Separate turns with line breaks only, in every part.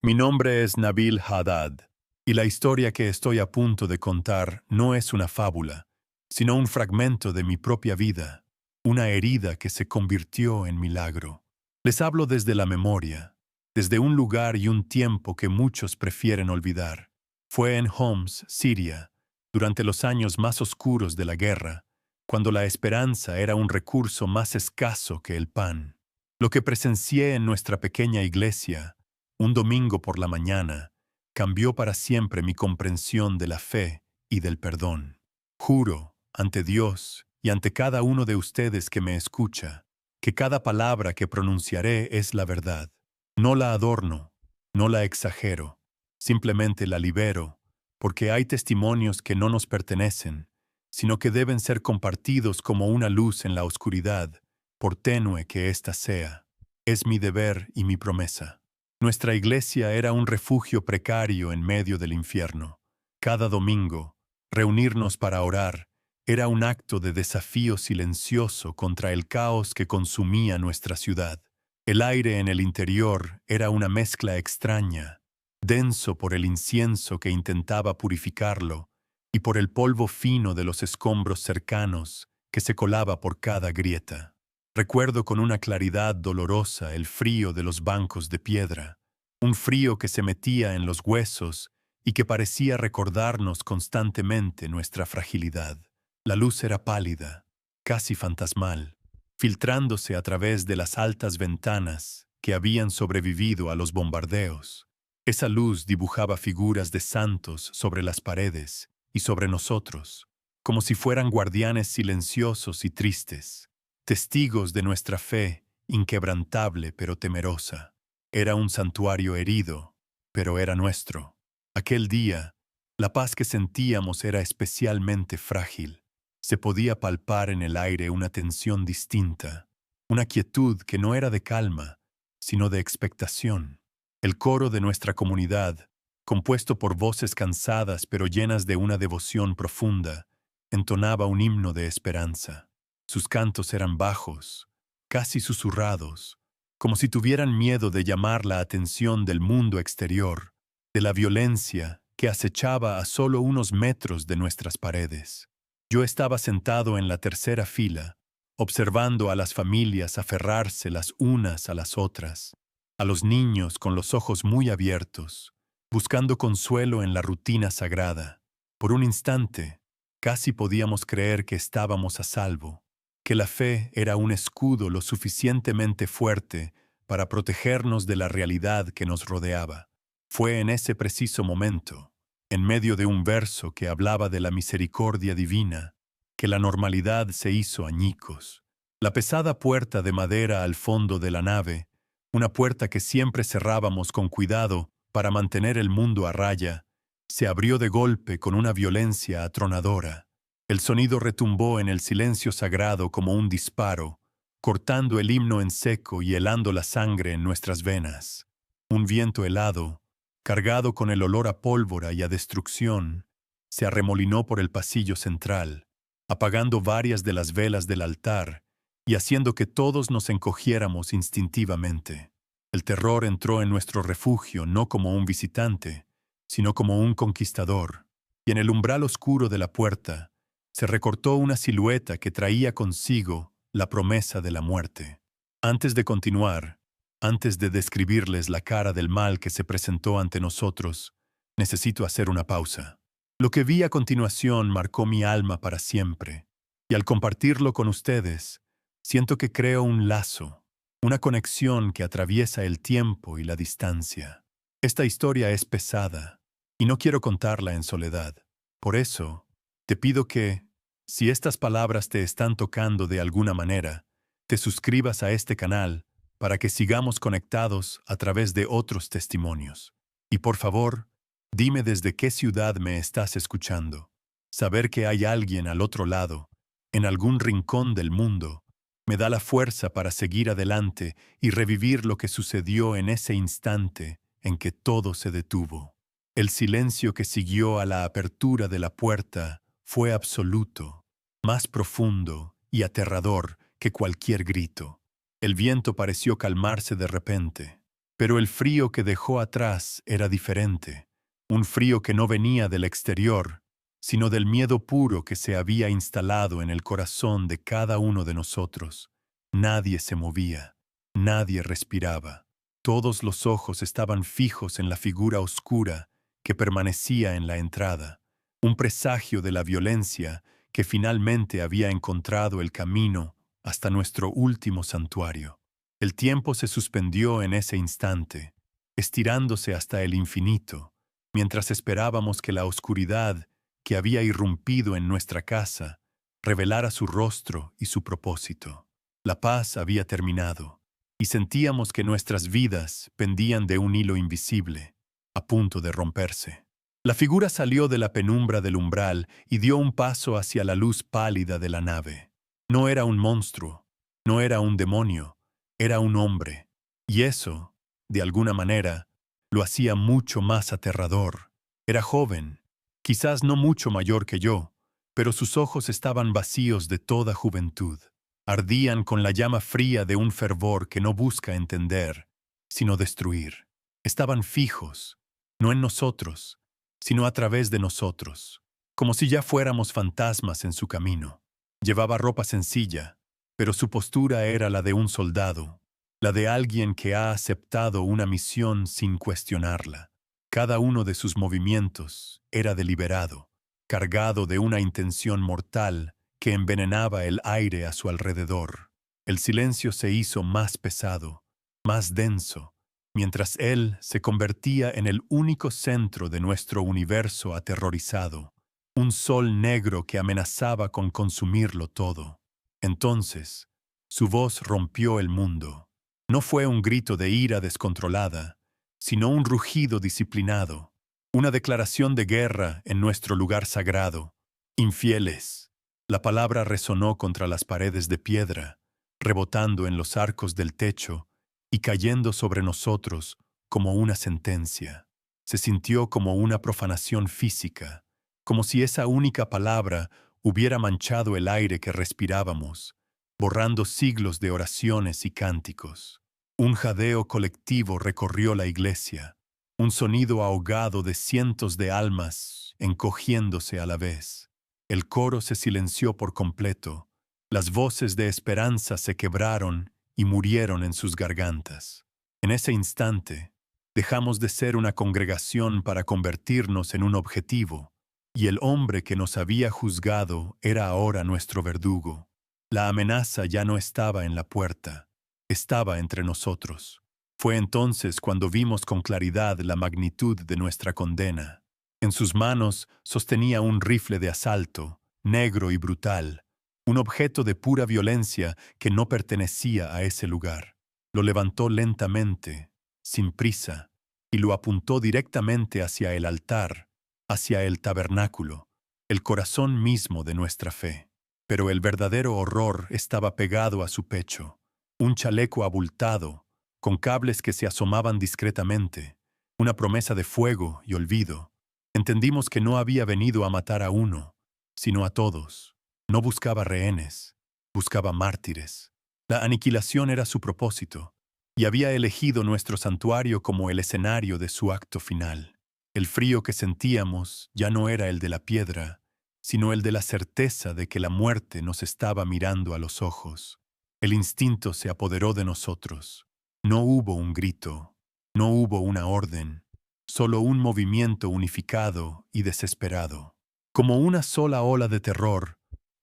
Mi nombre es Nabil Haddad, y la historia que estoy a punto de contar no es una fábula, sino un fragmento de mi propia vida, una herida que se convirtió en milagro. Les hablo desde la memoria, desde un lugar y un tiempo que muchos prefieren olvidar. Fue en Homs, Siria, durante los años más oscuros de la guerra, cuando la esperanza era un recurso más escaso que el pan. Lo que presencié en nuestra pequeña iglesia, un domingo por la mañana, cambió para siempre mi comprensión de la fe y del perdón. Juro, ante Dios y ante cada uno de ustedes que me escucha, que cada palabra que pronunciaré es la verdad. No la adorno, no la exagero, simplemente la libero, porque hay testimonios que no nos pertenecen, sino que deben ser compartidos como una luz en la oscuridad, por tenue que ésta sea. Es mi deber y mi promesa. Nuestra iglesia era un refugio precario en medio del infierno. Cada domingo, reunirnos para orar era un acto de desafío silencioso contra el caos que consumía nuestra ciudad. El aire en el interior era una mezcla extraña, denso por el incienso que intentaba purificarlo y por el polvo fino de los escombros cercanos que se colaba por cada grieta. Recuerdo con una claridad dolorosa el frío de los bancos de piedra, un frío que se metía en los huesos y que parecía recordarnos constantemente nuestra fragilidad. La luz era pálida, casi fantasmal, filtrándose a través de las altas ventanas que habían sobrevivido a los bombardeos. Esa luz dibujaba figuras de santos sobre las paredes y sobre nosotros, como si fueran guardianes silenciosos y tristes, testigos de nuestra fe inquebrantable pero temerosa. Era un santuario herido, pero era nuestro. Aquel día, la paz que sentíamos era especialmente frágil. Se podía palpar en el aire una tensión distinta, una quietud que no era de calma, sino de expectación. El coro de nuestra comunidad, compuesto por voces cansadas pero llenas de una devoción profunda, entonaba un himno de esperanza. Sus cantos eran bajos, casi susurrados, como si tuvieran miedo de llamar la atención del mundo exterior, de la violencia que acechaba a solo unos metros de nuestras paredes. Yo estaba sentado en la tercera fila, observando a las familias aferrarse las unas a las otras, a los niños con los ojos muy abiertos, buscando consuelo en la rutina sagrada. Por un instante, casi podíamos creer que estábamos a salvo, que la fe era un escudo lo suficientemente fuerte para protegernos de la realidad que nos rodeaba. Fue en ese preciso momento, en medio de un verso que hablaba de la misericordia divina, que la normalidad se hizo añicos. La pesada puerta de madera al fondo de la nave, una puerta que siempre cerrábamos con cuidado para mantener el mundo a raya, se abrió de golpe con una violencia atronadora. El sonido retumbó en el silencio sagrado como un disparo, cortando el himno en seco y helando la sangre en nuestras venas. Un viento helado, cargado con el olor a pólvora y a destrucción, se arremolinó por el pasillo central, apagando varias de las velas del altar y haciendo que todos nos encogiéramos instintivamente. El terror entró en nuestro refugio no como un visitante, sino como un conquistador, y en el umbral oscuro de la puerta se recortó una silueta que traía consigo la promesa de la muerte. Antes de continuar, antes de describirles la cara del mal que se presentó ante nosotros, necesito hacer una pausa. Lo que vi a continuación marcó mi alma para siempre, y al compartirlo con ustedes, siento que creo un lazo, una conexión que atraviesa el tiempo y la distancia. Esta historia es pesada, y no quiero contarla en soledad. Por eso, te pido que, si estas palabras te están tocando de alguna manera, te suscribas a este canal para que sigamos conectados a través de otros testimonios. Y por favor, dime desde qué ciudad me estás escuchando. Saber que hay alguien al otro lado, en algún rincón del mundo, me da la fuerza para seguir adelante y revivir lo que sucedió en ese instante en que todo se detuvo. El silencio que siguió a la apertura de la puerta fue absoluto, más profundo y aterrador que cualquier grito. El viento pareció calmarse de repente. Pero el frío que dejó atrás era diferente, un frío que no venía del exterior, sino del miedo puro que se había instalado en el corazón de cada uno de nosotros. Nadie se movía, nadie respiraba. Todos los ojos estaban fijos en la figura oscura que permanecía en la entrada, un presagio de la violencia que finalmente había encontrado el camino hasta nuestro último santuario. El tiempo se suspendió en ese instante, estirándose hasta el infinito, mientras esperábamos que la oscuridad que había irrumpido en nuestra casa revelara su rostro y su propósito. La paz había terminado, y sentíamos que nuestras vidas pendían de un hilo invisible, a punto de romperse. La figura salió de la penumbra del umbral y dio un paso hacia la luz pálida de la nave. No era un monstruo, no era un demonio, era un hombre, y eso, de alguna manera, lo hacía mucho más aterrador. Era joven, quizás no mucho mayor que yo, pero sus ojos estaban vacíos de toda juventud. Ardían con la llama fría de un fervor que no busca entender, sino destruir. Estaban fijos, no en nosotros, sino a través de nosotros, como si ya fuéramos fantasmas en su camino. Llevaba ropa sencilla, pero su postura era la de un soldado, la de alguien que ha aceptado una misión sin cuestionarla. Cada uno de sus movimientos era deliberado, cargado de una intención mortal que envenenaba el aire a su alrededor. El silencio se hizo más pesado, más denso, mientras él se convertía en el único centro de nuestro universo aterrorizado, un sol negro que amenazaba con consumirlo todo. Entonces, su voz rompió el mundo. No fue un grito de ira descontrolada, sino un rugido disciplinado, una declaración de guerra en nuestro lugar sagrado. Infieles. La palabra resonó contra las paredes de piedra, rebotando en los arcos del techo y cayendo sobre nosotros como una sentencia. Se sintió como una profanación física, como si esa única palabra hubiera manchado el aire que respirábamos, borrando siglos de oraciones y cánticos. Un jadeo colectivo recorrió la iglesia, un sonido ahogado de cientos de almas encogiéndose a la vez. El coro se silenció por completo, las voces de esperanza se quebraron y murieron en sus gargantas. En ese instante, dejamos de ser una congregación para convertirnos en un objetivo, y el hombre que nos había juzgado era ahora nuestro verdugo. La amenaza ya no estaba en la puerta, estaba entre nosotros. Fue entonces cuando vimos con claridad la magnitud de nuestra condena. En sus manos sostenía un rifle de asalto, negro y brutal, un objeto de pura violencia que no pertenecía a ese lugar. Lo levantó lentamente, sin prisa, y lo apuntó directamente hacia el altar, hacia el tabernáculo, el corazón mismo de nuestra fe. Pero el verdadero horror estaba pegado a su pecho, un chaleco abultado, con cables que se asomaban discretamente, una promesa de fuego y olvido. Entendimos que no había venido a matar a uno, sino a todos. No buscaba rehenes, buscaba mártires. La aniquilación era su propósito, y había elegido nuestro santuario como el escenario de su acto final. El frío que sentíamos ya no era el de la piedra, sino el de la certeza de que la muerte nos estaba mirando a los ojos. El instinto se apoderó de nosotros. No hubo un grito, no hubo una orden, solo un movimiento unificado y desesperado. Como una sola ola de terror,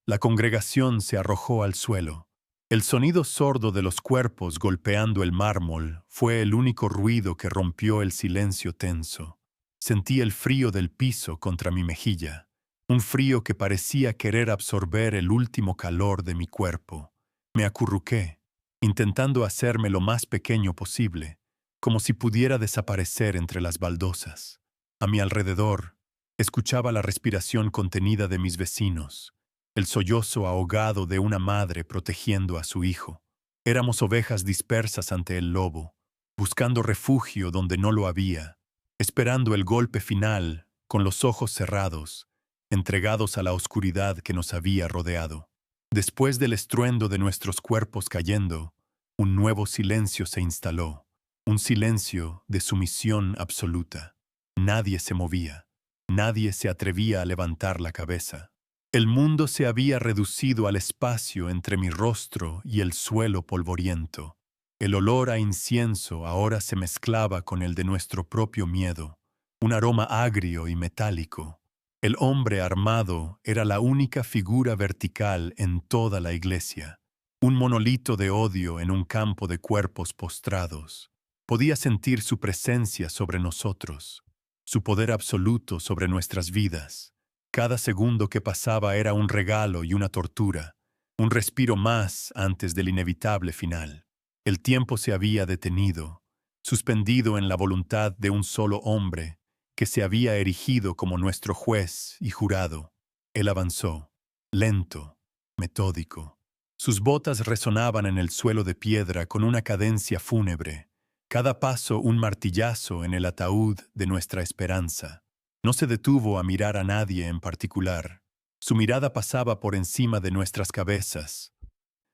la congregación se arrojó al suelo. El sonido sordo de los cuerpos golpeando el mármol fue el único ruido que rompió el silencio tenso. Sentí el frío del piso contra mi mejilla, un frío que parecía querer absorber el último calor de mi cuerpo. Me acurruqué, intentando hacerme lo más pequeño posible, como si pudiera desaparecer entre las baldosas. A mi alrededor, escuchaba la respiración contenida de mis vecinos, el sollozo ahogado de una madre protegiendo a su hijo. Éramos ovejas dispersas ante el lobo, buscando refugio donde no lo había, esperando el golpe final, con los ojos cerrados, entregados a la oscuridad que nos había rodeado. Después del estruendo de nuestros cuerpos cayendo, un nuevo silencio se instaló, un silencio de sumisión absoluta. Nadie se movía, nadie se atrevía a levantar la cabeza. El mundo se había reducido al espacio entre mi rostro y el suelo polvoriento. El olor a incienso ahora se mezclaba con el de nuestro propio miedo, un aroma agrio y metálico. El hombre armado era la única figura vertical en toda la iglesia, un monolito de odio en un campo de cuerpos postrados. Podía sentir su presencia sobre nosotros, su poder absoluto sobre nuestras vidas. Cada segundo que pasaba era un regalo y una tortura, un respiro más antes del inevitable final. El tiempo se había detenido, suspendido en la voluntad de un solo hombre, que se había erigido como nuestro juez y jurado. Él avanzó, lento, metódico. Sus botas resonaban en el suelo de piedra con una cadencia fúnebre, cada paso un martillazo en el ataúd de nuestra esperanza. No se detuvo a mirar a nadie en particular. Su mirada pasaba por encima de nuestras cabezas,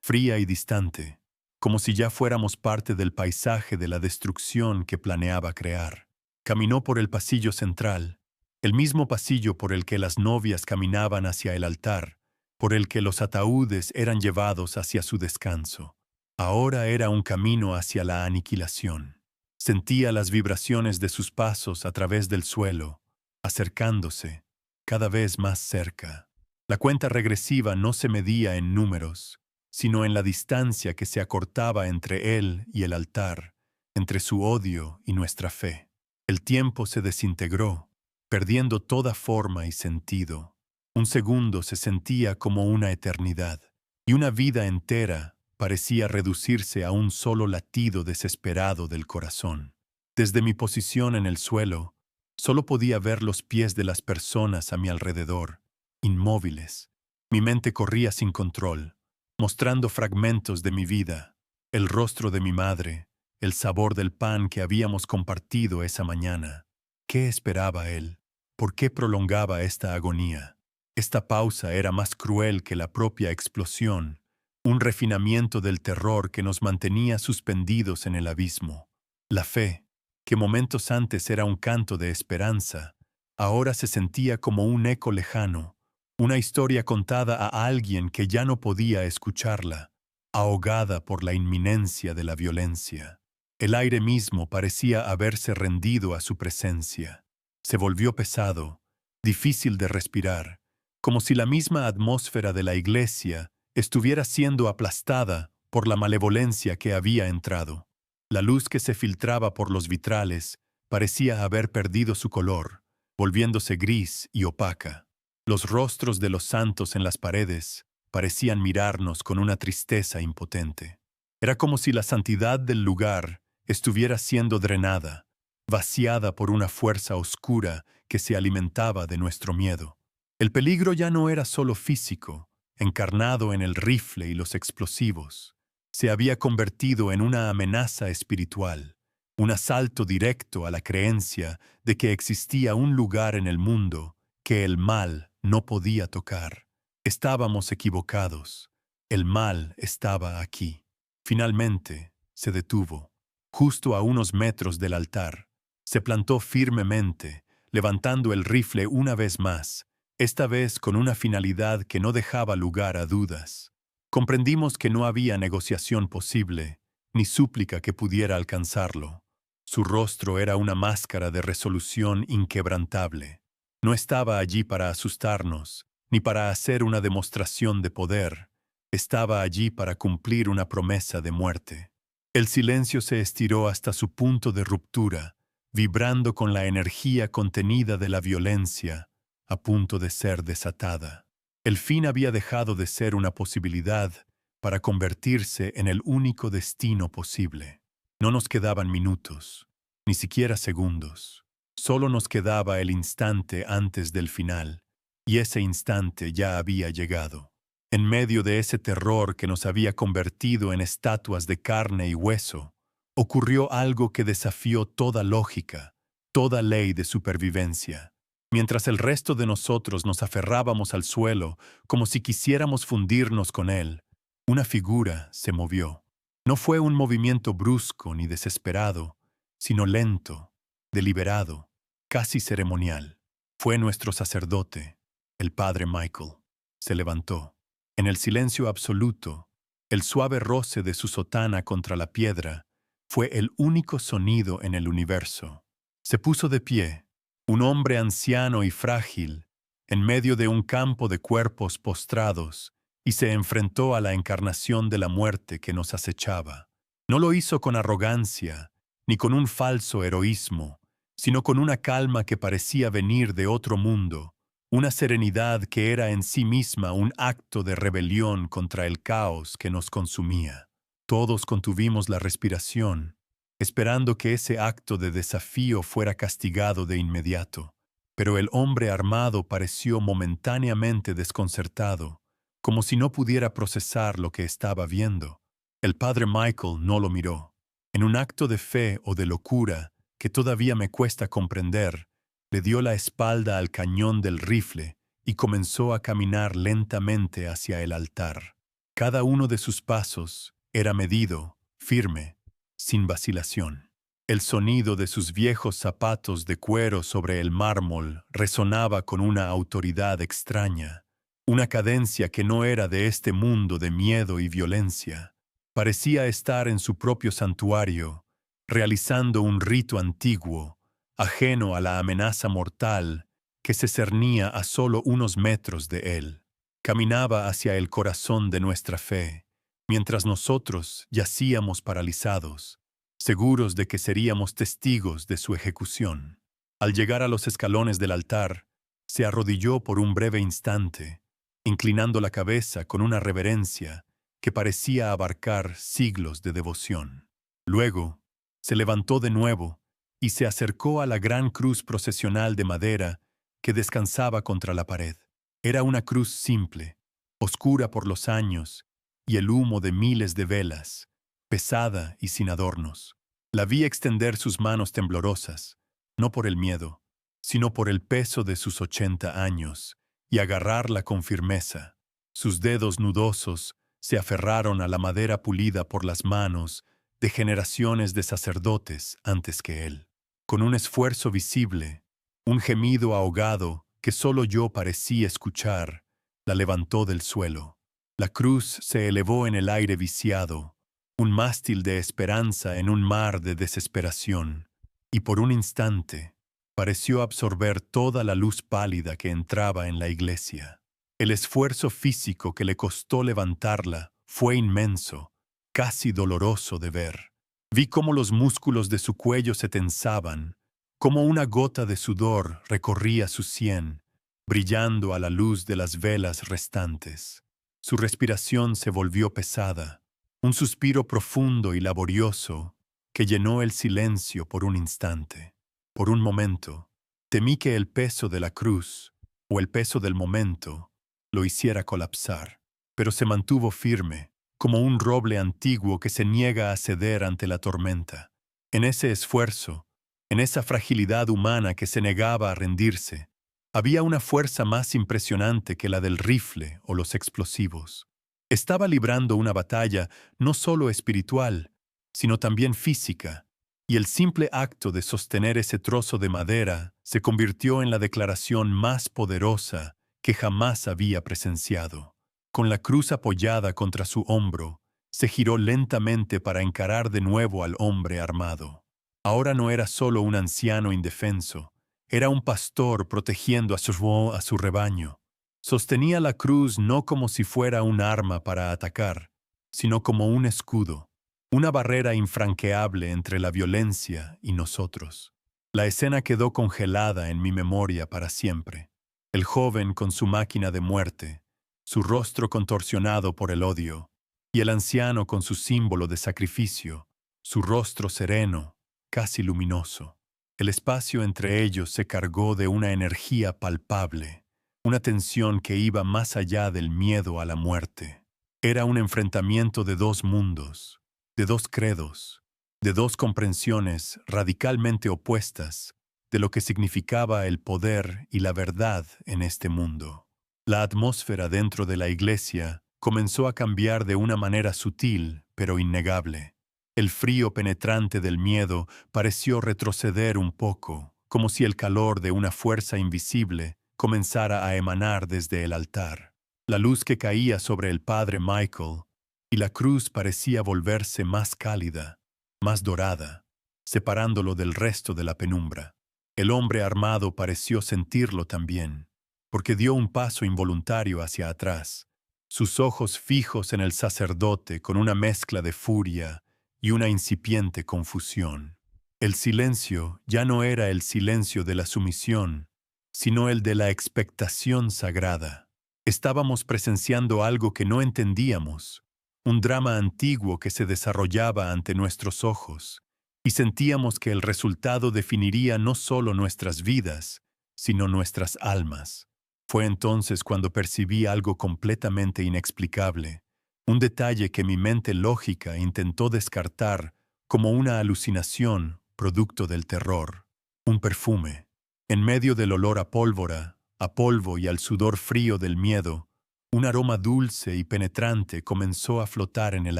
fría y distante, como si ya fuéramos parte del paisaje de la destrucción que planeaba crear. Caminó por el pasillo central, el mismo pasillo por el que las novias caminaban hacia el altar, por el que los ataúdes eran llevados hacia su descanso. Ahora era un camino hacia la aniquilación. Sentía las vibraciones de sus pasos a través del suelo, acercándose, cada vez más cerca. La cuenta regresiva no se medía en números, sino en la distancia que se acortaba entre él y el altar, entre su odio y nuestra fe. El tiempo se desintegró, perdiendo toda forma y sentido. Un segundo se sentía como una eternidad, y una vida entera parecía reducirse a un solo latido desesperado del corazón. Desde mi posición en el suelo, solo podía ver los pies de las personas a mi alrededor, inmóviles. Mi mente corría sin control, mostrando fragmentos de mi vida, el rostro de mi madre, el sabor del pan que habíamos compartido esa mañana. ¿Qué esperaba él? ¿Por qué prolongaba esta agonía? Esta pausa era más cruel que la propia explosión, un refinamiento del terror que nos mantenía suspendidos en el abismo. La fe, que momentos antes era un canto de esperanza, ahora se sentía como un eco lejano, una historia contada a alguien que ya no podía escucharla, ahogada por la inminencia de la violencia. El aire mismo parecía haberse rendido a su presencia. Se volvió pesado, difícil de respirar, como si la misma atmósfera de la iglesia estuviera siendo aplastada por la malevolencia que había entrado. La luz que se filtraba por los vitrales parecía haber perdido su color, volviéndose gris y opaca. Los rostros de los santos en las paredes parecían mirarnos con una tristeza impotente. Era como si la santidad del lugar estuviera siendo drenada, vaciada por una fuerza oscura que se alimentaba de nuestro miedo. El peligro ya no era solo físico, encarnado en el rifle y los explosivos. Se había convertido en una amenaza espiritual, un asalto directo a la creencia de que existía un lugar en el mundo que el mal no podía tocar. Estábamos equivocados. El mal estaba aquí. Finalmente, se detuvo, justo a unos metros del altar. Se plantó firmemente, levantando el rifle una vez más, esta vez con una finalidad que no dejaba lugar a dudas. Comprendimos que no había negociación posible, ni súplica que pudiera alcanzarlo. Su rostro era una máscara de resolución inquebrantable. No estaba allí para asustarnos, ni para hacer una demostración de poder. Estaba allí para cumplir una promesa de muerte. El silencio se estiró hasta su punto de ruptura, vibrando con la energía contenida de la violencia, a punto de ser desatada. El fin había dejado de ser una posibilidad para convertirse en el único destino posible. No nos quedaban minutos, ni siquiera segundos. Solo nos quedaba el instante antes del final, y ese instante ya había llegado. En medio de ese terror que nos había convertido en estatuas de carne y hueso, ocurrió algo que desafió toda lógica, toda ley de supervivencia. Mientras el resto de nosotros nos aferrábamos al suelo como si quisiéramos fundirnos con él, una figura se movió. No fue un movimiento brusco ni desesperado, sino lento, deliberado, casi ceremonial. Fue nuestro sacerdote, el padre Michael. Se levantó. En el silencio absoluto, el suave roce de su sotana contra la piedra fue el único sonido en el universo. Se puso de pie, un hombre anciano y frágil, en medio de un campo de cuerpos postrados, y se enfrentó a la encarnación de la muerte que nos acechaba. No lo hizo con arrogancia, ni con un falso heroísmo, sino con una calma que parecía venir de otro mundo, una serenidad que era en sí misma un acto de rebelión contra el caos que nos consumía. Todos contuvimos la respiración, esperando que ese acto de desafío fuera castigado de inmediato, pero el hombre armado pareció momentáneamente desconcertado, como si no pudiera procesar lo que estaba viendo. El padre Michael no lo miró. En un acto de fe o de locura que todavía me cuesta comprender, le dio la espalda al cañón del rifle y comenzó a caminar lentamente hacia el altar. Cada uno de sus pasos era medido, firme, sin vacilación. El sonido de sus viejos zapatos de cuero sobre el mármol resonaba con una autoridad extraña, una cadencia que no era de este mundo de miedo y violencia. Parecía estar en su propio santuario, realizando un rito antiguo, ajeno a la amenaza mortal que se cernía a solo unos metros de él. Caminaba hacia el corazón de nuestra fe, mientras nosotros yacíamos paralizados, seguros de que seríamos testigos de su ejecución. Al llegar a los escalones del altar, se arrodilló por un breve instante, inclinando la cabeza con una reverencia que parecía abarcar siglos de devoción. Luego, se levantó de nuevo y se acercó a la gran cruz procesional de madera que descansaba contra la pared. Era una cruz simple, oscura por los años y el humo de miles de velas, pesada y sin adornos. La vi extender sus manos temblorosas, no por el miedo, sino por el peso de sus 80 años, y agarrarla con firmeza. Sus dedos nudosos se aferraron a la madera pulida por las manos de generaciones de sacerdotes antes que él. Con un esfuerzo visible, un gemido ahogado que solo yo parecía escuchar, la levantó del suelo. La cruz se elevó en el aire viciado, un mástil de esperanza en un mar de desesperación, y por un instante pareció absorber toda la luz pálida que entraba en la iglesia. El esfuerzo físico que le costó levantarla fue inmenso, casi doloroso de ver. Vi cómo los músculos de su cuello se tensaban, cómo una gota de sudor recorría su sien, brillando a la luz de las velas restantes. Su respiración se volvió pesada, un suspiro profundo y laborioso que llenó el silencio por un instante. Por un momento, temí que el peso de la cruz, o el peso del momento, lo hiciera colapsar, pero se mantuvo firme, como un roble antiguo que se niega a ceder ante la tormenta. En ese esfuerzo, en esa fragilidad humana que se negaba a rendirse, había una fuerza más impresionante que la del rifle o los explosivos. Estaba librando una batalla no solo espiritual, sino también física, y el simple acto de sostener ese trozo de madera se convirtió en la declaración más poderosa que jamás había presenciado. Con la cruz apoyada contra su hombro, se giró lentamente para encarar de nuevo al hombre armado. Ahora no era solo un anciano indefenso, era un pastor protegiendo a su rebaño. Sostenía la cruz no como si fuera un arma para atacar, sino como un escudo, una barrera infranqueable entre la violencia y nosotros. La escena quedó congelada en mi memoria para siempre. El joven con su máquina de muerte, su rostro contorsionado por el odio, y el anciano con su símbolo de sacrificio, su rostro sereno, casi luminoso. El espacio entre ellos se cargó de una energía palpable, una tensión que iba más allá del miedo a la muerte. Era un enfrentamiento de dos mundos, de dos credos, de dos comprensiones radicalmente opuestas de lo que significaba el poder y la verdad en este mundo. La atmósfera dentro de la iglesia comenzó a cambiar de una manera sutil, pero innegable. El frío penetrante del miedo pareció retroceder un poco, como si el calor de una fuerza invisible comenzara a emanar desde el altar. La luz que caía sobre el padre Michael y la cruz parecía volverse más cálida, más dorada, separándolo del resto de la penumbra. El hombre armado pareció sentirlo también, porque dio un paso involuntario hacia atrás, sus ojos fijos en el sacerdote con una mezcla de furia y una incipiente confusión. El silencio ya no era el silencio de la sumisión, sino el de la expectación sagrada. Estábamos presenciando algo que no entendíamos, un drama antiguo que se desarrollaba ante nuestros ojos, y sentíamos que el resultado definiría no solo nuestras vidas, sino nuestras almas. Fue entonces cuando percibí algo completamente inexplicable, un detalle que mi mente lógica intentó descartar como una alucinación producto del terror. Un perfume. En medio del olor a pólvora, a polvo y al sudor frío del miedo, un aroma dulce y penetrante comenzó a flotar en el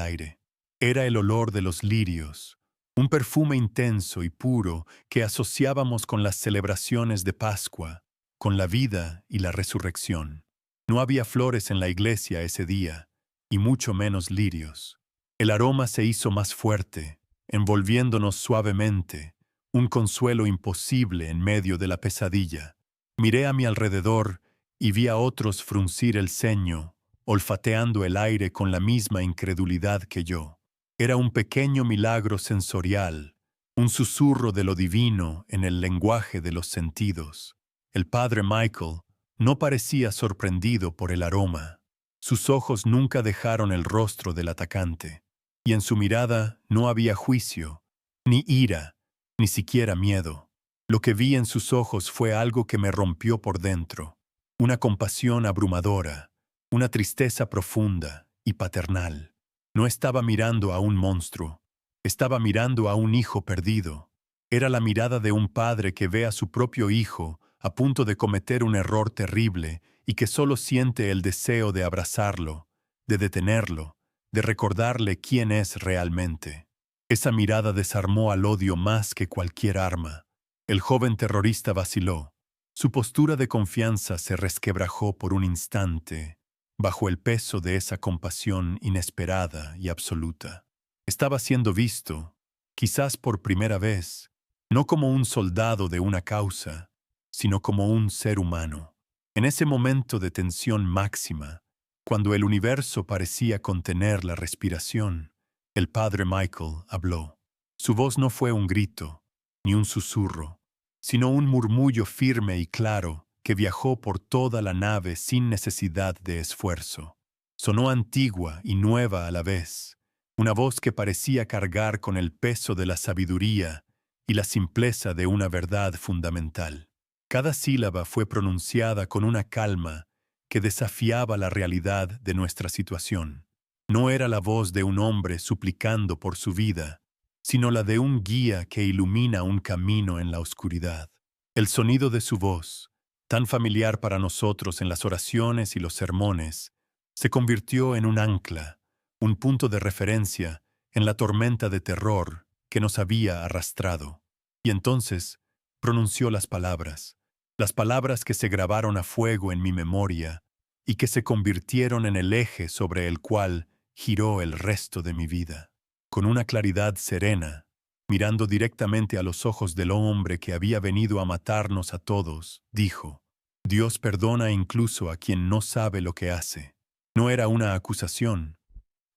aire. Era el olor de los lirios, un perfume intenso y puro que asociábamos con las celebraciones de Pascua, con la vida y la resurrección. No había flores en la iglesia ese día, y mucho menos lirios. El aroma se hizo más fuerte, envolviéndonos suavemente, un consuelo imposible en medio de la pesadilla. Miré a mi alrededor y vi a otros fruncir el ceño, olfateando el aire con la misma incredulidad que yo. Era un pequeño milagro sensorial, un susurro de lo divino en el lenguaje de los sentidos. El padre Michael no parecía sorprendido por el aroma. Sus ojos nunca dejaron el rostro del atacante, y en su mirada no había juicio, ni ira, ni siquiera miedo. Lo que vi en sus ojos fue algo que me rompió por dentro, una compasión abrumadora, una tristeza profunda y paternal. No estaba mirando a un monstruo, estaba mirando a un hijo perdido. Era la mirada de un padre que ve a su propio hijo a punto de cometer un error terrible y que solo siente el deseo de abrazarlo, de detenerlo, de recordarle quién es realmente. Esa mirada desarmó al odio más que cualquier arma. El joven terrorista vaciló. Su postura de confianza se resquebrajó por un instante, bajo el peso de esa compasión inesperada y absoluta. Estaba siendo visto, quizás por primera vez, no como un soldado de una causa, sino como un ser humano. En ese momento de tensión máxima, cuando el universo parecía contener la respiración, el padre Michael habló. Su voz no fue un grito, ni un susurro, sino un murmullo firme y claro que viajó por toda la nave sin necesidad de esfuerzo. Sonó antigua y nueva a la vez, una voz que parecía cargar con el peso de la sabiduría y la simpleza de una verdad fundamental. Cada sílaba fue pronunciada con una calma que desafiaba la realidad de nuestra situación. No era la voz de un hombre suplicando por su vida, sino la de un guía que ilumina un camino en la oscuridad. El sonido de su voz, tan familiar para nosotros en las oraciones y los sermones, se convirtió en un ancla, un punto de referencia en la tormenta de terror que nos había arrastrado. Y entonces pronunció las palabras que se grabaron a fuego en mi memoria y que se convirtieron en el eje sobre el cual giró el resto de mi vida. Con una claridad serena, mirando directamente a los ojos del hombre que había venido a matarnos a todos, dijo: Dios perdona incluso a quien no sabe lo que hace. No era una acusación,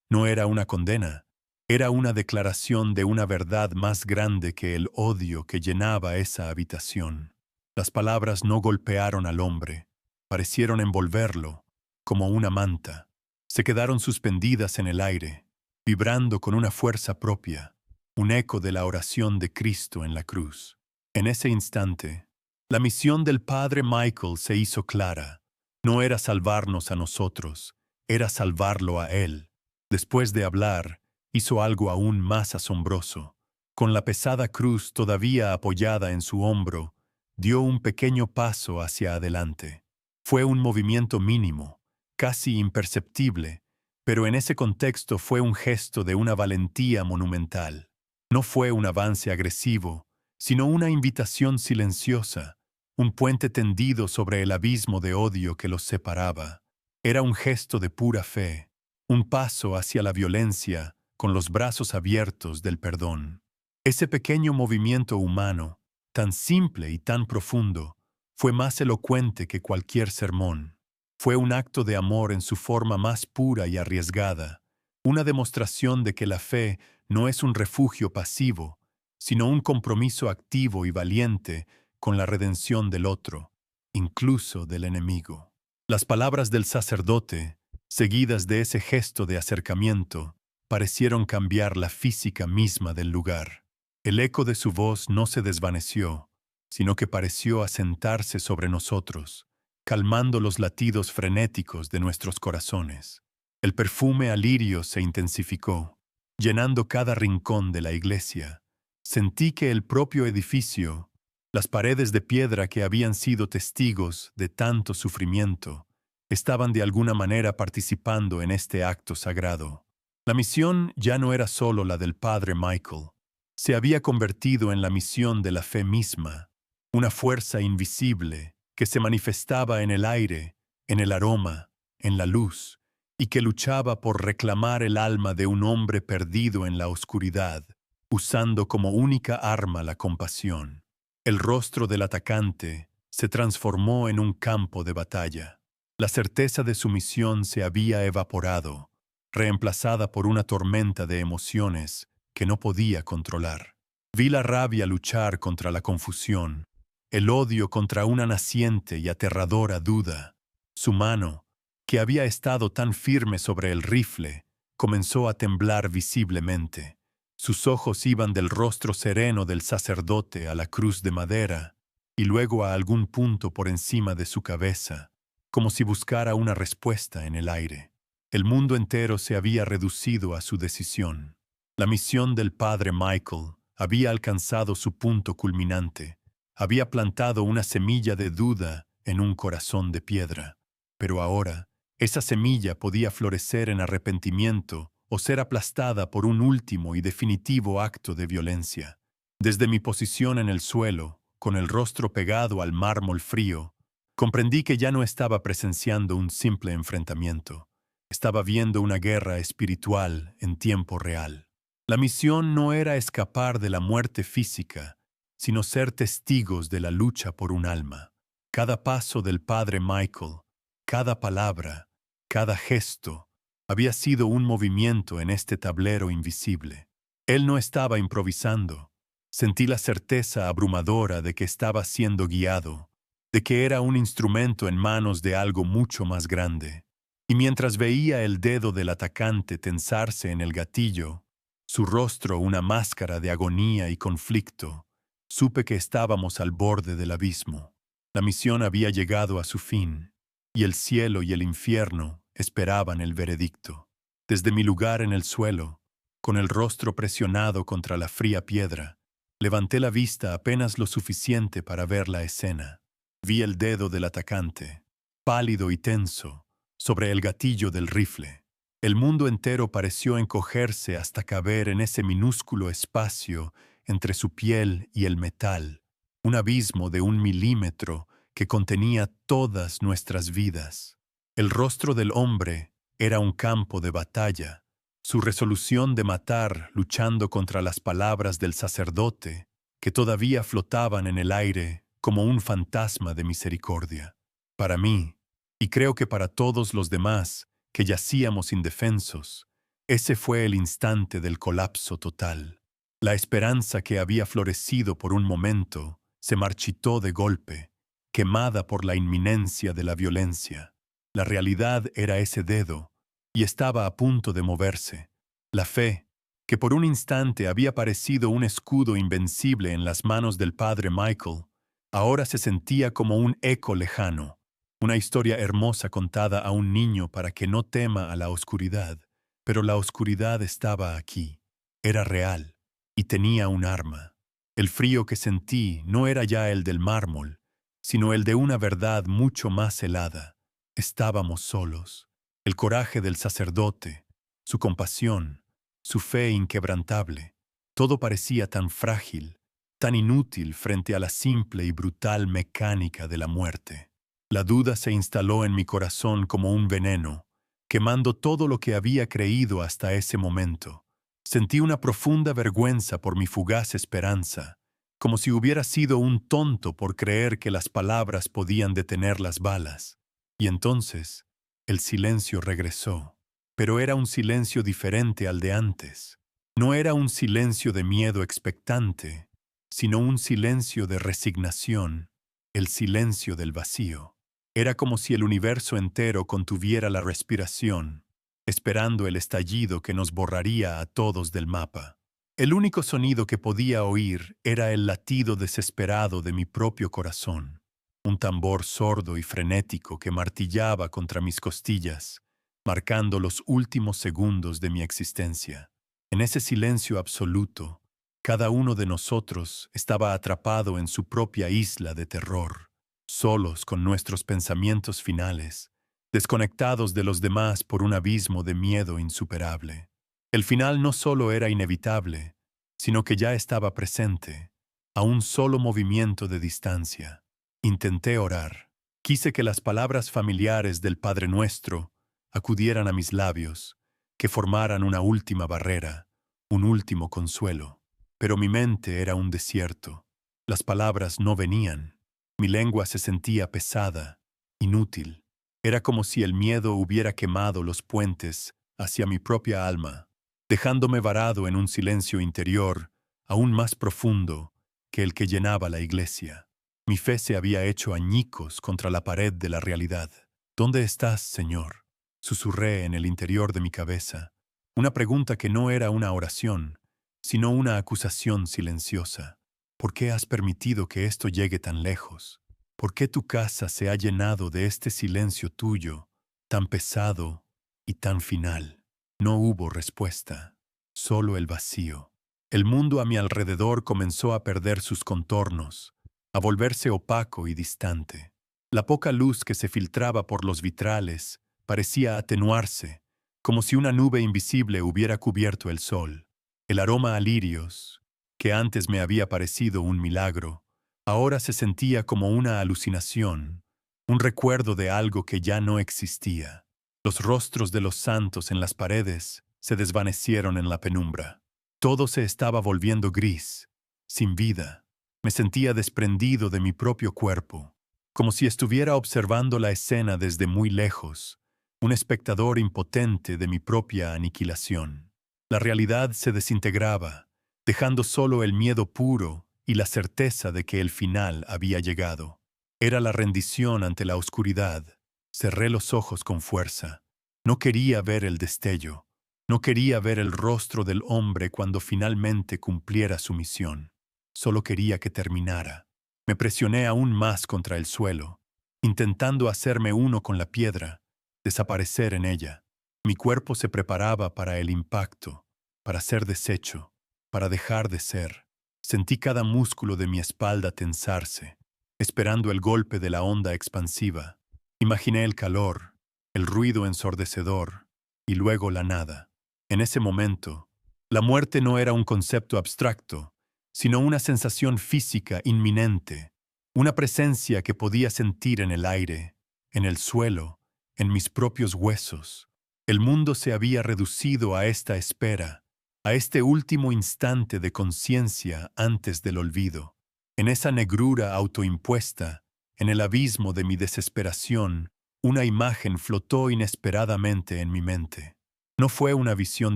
no era una condena, era una declaración de una verdad más grande que el odio que llenaba esa habitación. Las palabras no golpearon al hombre, parecieron envolverlo, como una manta. Se quedaron suspendidas en el aire, vibrando con una fuerza propia, un eco de la oración de Cristo en la cruz. En ese instante, la misión del padre Michael se hizo clara. No era salvarnos a nosotros, era salvarlo a él. Después de hablar, hizo algo aún más asombroso. Con la pesada cruz todavía apoyada en su hombro, dio un pequeño paso hacia adelante. Fue un movimiento mínimo, casi imperceptible, Pero en ese contexto fue un gesto de una valentía monumental. No fue un avance agresivo, sino una invitación silenciosa, un puente tendido sobre el abismo de odio que los separaba. Era un gesto de pura fe, un paso hacia la violencia con los brazos abiertos del perdón. Ese pequeño movimiento humano, tan simple y tan profundo, fue más elocuente que cualquier sermón. Fue un acto de amor en su forma más pura y arriesgada, una demostración de que la fe no es un refugio pasivo, sino un compromiso activo y valiente con la redención del otro, incluso del enemigo. Las palabras del sacerdote, seguidas de ese gesto de acercamiento, parecieron cambiar la física misma del lugar. El eco de su voz no se desvaneció, sino que pareció asentarse sobre nosotros, calmando los latidos frenéticos de nuestros corazones. El perfume a lirio se intensificó, llenando cada rincón de la iglesia. Sentí que el propio edificio, las paredes de piedra que habían sido testigos de tanto sufrimiento, estaban de alguna manera participando en este acto sagrado. La misión ya no era solo la del padre Michael, se había convertido en la misión de la fe misma, una fuerza invisible que se manifestaba en el aire, en el aroma, en la luz, y que luchaba por reclamar el alma de un hombre perdido en la oscuridad, usando como única arma la compasión. El rostro del atacante se transformó en un campo de batalla. La certeza de su misión se había evaporado, reemplazada por una tormenta de emociones que no podía controlar. Vi la rabia luchar contra la confusión, el odio contra una naciente y aterradora duda. Su mano, que había estado tan firme sobre el rifle, comenzó a temblar visiblemente. Sus ojos iban del rostro sereno del sacerdote a la cruz de madera y luego a algún punto por encima de su cabeza, como si buscara una respuesta en el aire. El mundo entero se había reducido a su decisión. La misión del padre Michael había alcanzado su punto culminante, había plantado una semilla de duda en un corazón de piedra. Pero ahora, esa semilla podía florecer en arrepentimiento o ser aplastada por un último y definitivo acto de violencia. Desde mi posición en el suelo, con el rostro pegado al mármol frío, comprendí que ya no estaba presenciando un simple enfrentamiento. Estaba viendo una guerra espiritual en tiempo real. La misión no era escapar de la muerte física, sino ser testigos de la lucha por un alma. Cada paso del padre Michael, cada palabra, cada gesto, había sido un movimiento en este tablero invisible. Él no estaba improvisando. Sentí la certeza abrumadora de que estaba siendo guiado, de que era un instrumento en manos de algo mucho más grande. Y mientras veía el dedo del atacante tensarse en el gatillo, su rostro una máscara de agonía y conflicto, supe que estábamos al borde del abismo. La misión había llegado a su fin, y el cielo y el infierno esperaban el veredicto. Desde mi lugar en el suelo, con el rostro presionado contra la fría piedra, levanté la vista apenas lo suficiente para ver la escena. Vi el dedo del atacante, pálido y tenso, sobre el gatillo del rifle. El mundo entero pareció encogerse hasta caber en ese minúsculo espacio entre su piel y el metal, un abismo de 1 milímetro que contenía todas nuestras vidas. El rostro del hombre era un campo de batalla. Su resolución de matar luchando contra las palabras del sacerdote, que todavía flotaban en el aire como un fantasma de misericordia. Para mí, y creo que para todos los demás que yacíamos indefensos, ese fue el instante del colapso total. La esperanza que había florecido por un momento se marchitó de golpe, quemada por la inminencia de la violencia. La realidad era ese dedo, y estaba a punto de moverse. La fe, que por un instante había parecido un escudo invencible en las manos del padre Michael, ahora se sentía como un eco lejano, una historia hermosa contada a un niño para que no tema a la oscuridad. Pero la oscuridad estaba aquí, era real, y tenía un arma. El frío que sentí no era ya el del mármol, sino el de una verdad mucho más helada. Estábamos solos. El coraje del sacerdote, su compasión, su fe inquebrantable, todo parecía tan frágil, tan inútil frente a la simple y brutal mecánica de la muerte. La duda se instaló en mi corazón como un veneno, quemando todo lo que había creído hasta ese momento. Sentí una profunda vergüenza por mi fugaz esperanza, como si hubiera sido un tonto por creer que las palabras podían detener las balas. Y entonces, el silencio regresó, pero era un silencio diferente al de antes. No era un silencio de miedo expectante, sino un silencio de resignación, el silencio del vacío. Era como si el universo entero contuviera la respiración, esperando el estallido que nos borraría a todos del mapa. El único sonido que podía oír era el latido desesperado de mi propio corazón, un tambor sordo y frenético que martillaba contra mis costillas, marcando los últimos segundos de mi existencia. En ese silencio absoluto, cada uno de nosotros estaba atrapado en su propia isla de terror, solos con nuestros pensamientos finales, desconectados de los demás por un abismo de miedo insuperable. El final no solo era inevitable, sino que ya estaba presente, a un solo movimiento de distancia. Intenté orar. Quise que las palabras familiares del Padre Nuestro acudieran a mis labios, que formaran una última barrera, un último consuelo. Pero mi mente era un desierto. Las palabras no venían. Mi lengua se sentía pesada, inútil. Era como si el miedo hubiera quemado los puentes hacia mi propia alma, dejándome varado en un silencio interior aún más profundo que el que llenaba la iglesia. Mi fe se había hecho añicos contra la pared de la realidad. ¿Dónde estás, Señor?, susurré en el interior de mi cabeza. Una pregunta que no era una oración, sino una acusación silenciosa. ¿Por qué has permitido que esto llegue tan lejos? ¿Por qué tu casa se ha llenado de este silencio tuyo, tan pesado y tan final? No hubo respuesta, solo el vacío. El mundo a mi alrededor comenzó a perder sus contornos, a volverse opaco y distante. La poca luz que se filtraba por los vitrales parecía atenuarse, como si una nube invisible hubiera cubierto el sol. El aroma a lirios, que antes me había parecido un milagro, ahora se sentía como una alucinación, un recuerdo de algo que ya no existía. Los rostros de los santos en las paredes se desvanecieron en la penumbra. Todo se estaba volviendo gris, sin vida. Me sentía desprendido de mi propio cuerpo, como si estuviera observando la escena desde muy lejos, un espectador impotente de mi propia aniquilación. La realidad se desintegraba, dejando solo el miedo puro y la certeza de que el final había llegado. Era la rendición ante la oscuridad. Cerré los ojos con fuerza. No quería ver el destello. No quería ver el rostro del hombre cuando finalmente cumpliera su misión. Solo quería que terminara. Me presioné aún más contra el suelo, intentando hacerme uno con la piedra, desaparecer en ella. Mi cuerpo se preparaba para el impacto, para ser deshecho, para dejar de ser. Sentí cada músculo de mi espalda tensarse, esperando el golpe de la onda expansiva. Imaginé el calor, el ruido ensordecedor, y luego la nada. En ese momento, la muerte no era un concepto abstracto, sino una sensación física inminente, una presencia que podía sentir en el aire, en el suelo, en mis propios huesos. El mundo se había reducido a esta espera, a este último instante de conciencia antes del olvido. En esa negrura autoimpuesta, en el abismo de mi desesperación, una imagen flotó inesperadamente en mi mente. No fue una visión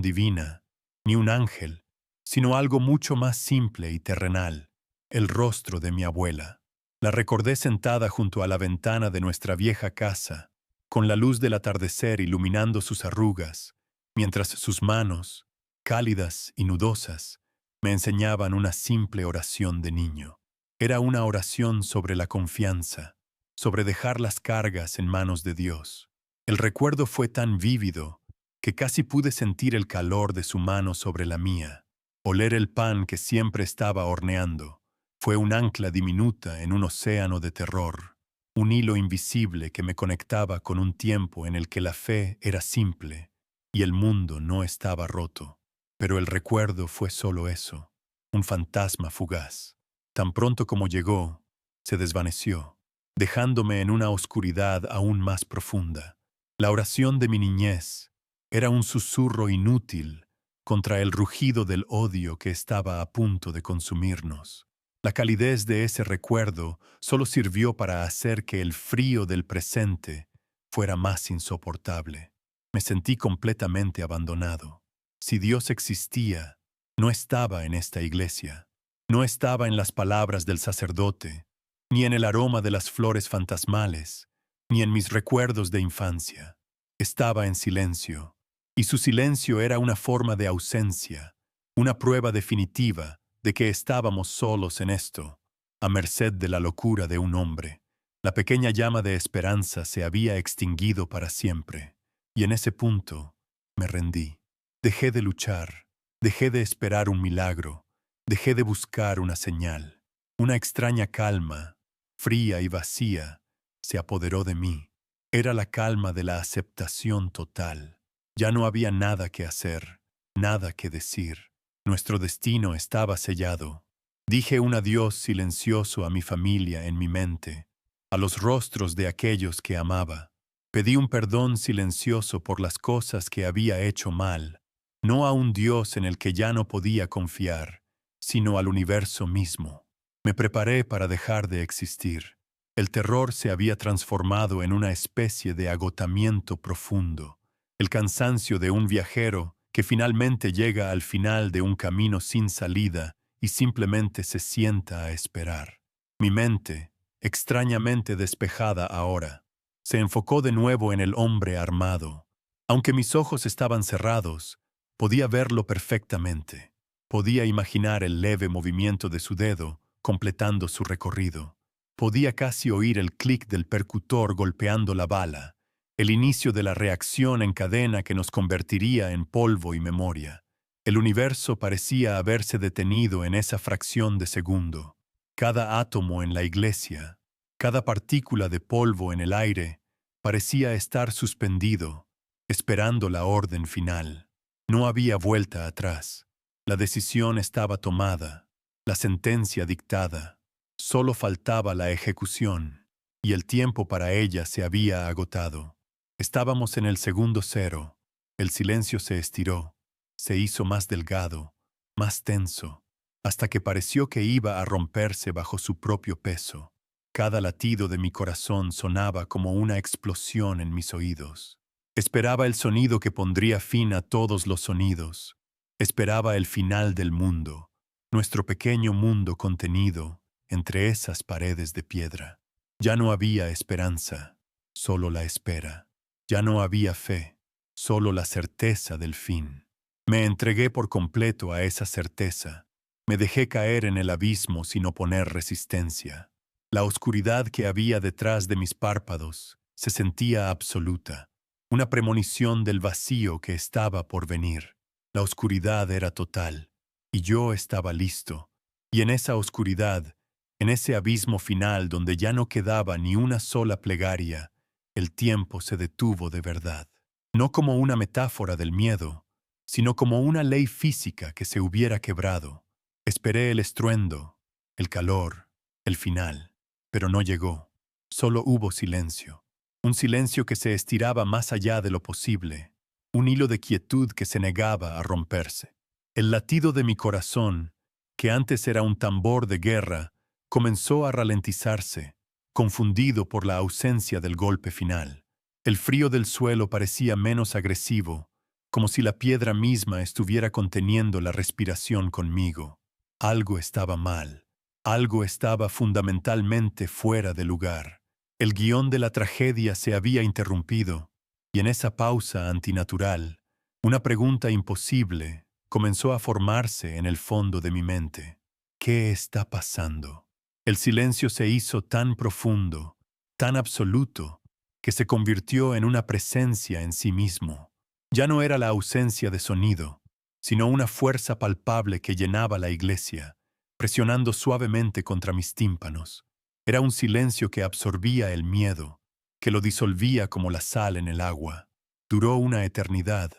divina, ni un ángel, sino algo mucho más simple y terrenal, el rostro de mi abuela. La recordé sentada junto a la ventana de nuestra vieja casa, con la luz del atardecer iluminando sus arrugas, mientras sus manos, cálidas y nudosas, me enseñaban una simple oración de niño. Era una oración sobre la confianza, sobre dejar las cargas en manos de Dios. El recuerdo fue tan vívido que casi pude sentir el calor de su mano sobre la mía. Oler el pan que siempre estaba horneando fue un ancla diminuta en un océano de terror. un hilo invisible que me conectaba con un tiempo en el que la fe era simple y el mundo no estaba roto. Pero el recuerdo fue solo eso, un fantasma fugaz. Tan pronto como llegó, se desvaneció, dejándome en una oscuridad aún más profunda. La oración de mi niñez era un susurro inútil contra el rugido del odio que estaba a punto de consumirnos. La calidez de ese recuerdo solo sirvió para hacer que el frío del presente fuera más insoportable. Me sentí completamente abandonado. Si Dios existía, no estaba en esta iglesia. No estaba en las palabras del sacerdote, ni en el aroma de las flores fantasmales, ni en mis recuerdos de infancia. Estaba en silencio, y su silencio era una forma de ausencia, una prueba definitiva de que estábamos solos en esto, a merced de la locura de un hombre. La pequeña llama de esperanza se había extinguido para siempre, y en ese punto me rendí. Dejé de luchar, dejé de esperar un milagro, dejé de buscar una señal. Una extraña calma, fría y vacía, se apoderó de mí. Era la calma de la aceptación total. Ya no había nada que hacer, nada que decir. Nuestro destino estaba sellado. Dije un adiós silencioso a mi familia en mi mente, a los rostros de aquellos que amaba. Pedí un perdón silencioso por las cosas que había hecho mal, no a un Dios en el que ya no podía confiar, sino al universo mismo. Me preparé para dejar de existir. El terror se había transformado en una especie de agotamiento profundo, el cansancio de un viajero que finalmente llega al final de un camino sin salida y simplemente se sienta a esperar. Mi mente, extrañamente despejada ahora, se enfocó de nuevo en el hombre armado. Aunque mis ojos estaban cerrados, podía verlo perfectamente. Podía imaginar el leve movimiento de su dedo completando su recorrido. Podía casi oír el clic del percutor golpeando la bala, el inicio de la reacción en cadena que nos convertiría en polvo y memoria. El universo parecía haberse detenido en esa fracción de segundo. Cada átomo en la iglesia, cada partícula de polvo en el aire, parecía estar suspendido, esperando la orden final. No había vuelta atrás. La decisión estaba tomada, la sentencia dictada. Solo faltaba la ejecución, y el tiempo para ella se había agotado. Estábamos en el segundo cero. El silencio se estiró, se hizo más delgado, más tenso, hasta que pareció que iba a romperse bajo su propio peso. Cada latido de mi corazón sonaba como una explosión en mis oídos. Esperaba el sonido que pondría fin a todos los sonidos. Esperaba el final del mundo, nuestro pequeño mundo contenido entre esas paredes de piedra. Ya no había esperanza, solo la espera. Ya no había fe, solo la certeza del fin. Me entregué por completo a esa certeza. Me dejé caer en el abismo sin oponer resistencia. La oscuridad que había detrás de mis párpados se sentía absoluta, una premonición del vacío que estaba por venir. La oscuridad era total, y yo estaba listo. Y en esa oscuridad, en ese abismo final donde ya no quedaba ni una sola plegaria, el tiempo se detuvo de verdad. No como una metáfora del miedo, sino como una ley física que se hubiera quebrado. Esperé el estruendo, el calor, el final, pero no llegó. Solo hubo silencio. Un silencio que se estiraba más allá de lo posible. Un hilo de quietud que se negaba a romperse. El latido de mi corazón, que antes era un tambor de guerra, comenzó a ralentizarse, confundido por la ausencia del golpe final. El frío del suelo parecía menos agresivo, como si la piedra misma estuviera conteniendo la respiración conmigo. Algo estaba mal. Algo estaba fundamentalmente fuera de lugar. El guión de la tragedia se había interrumpido, y en esa pausa antinatural, una pregunta imposible comenzó a formarse en el fondo de mi mente. ¿Qué está pasando? El silencio se hizo tan profundo, tan absoluto, que se convirtió en una presencia en sí mismo. Ya no era la ausencia de sonido, sino una fuerza palpable que llenaba la iglesia, presionando suavemente contra mis tímpanos. Era un silencio que absorbía el miedo, que lo disolvía como la sal en el agua. Duró una eternidad,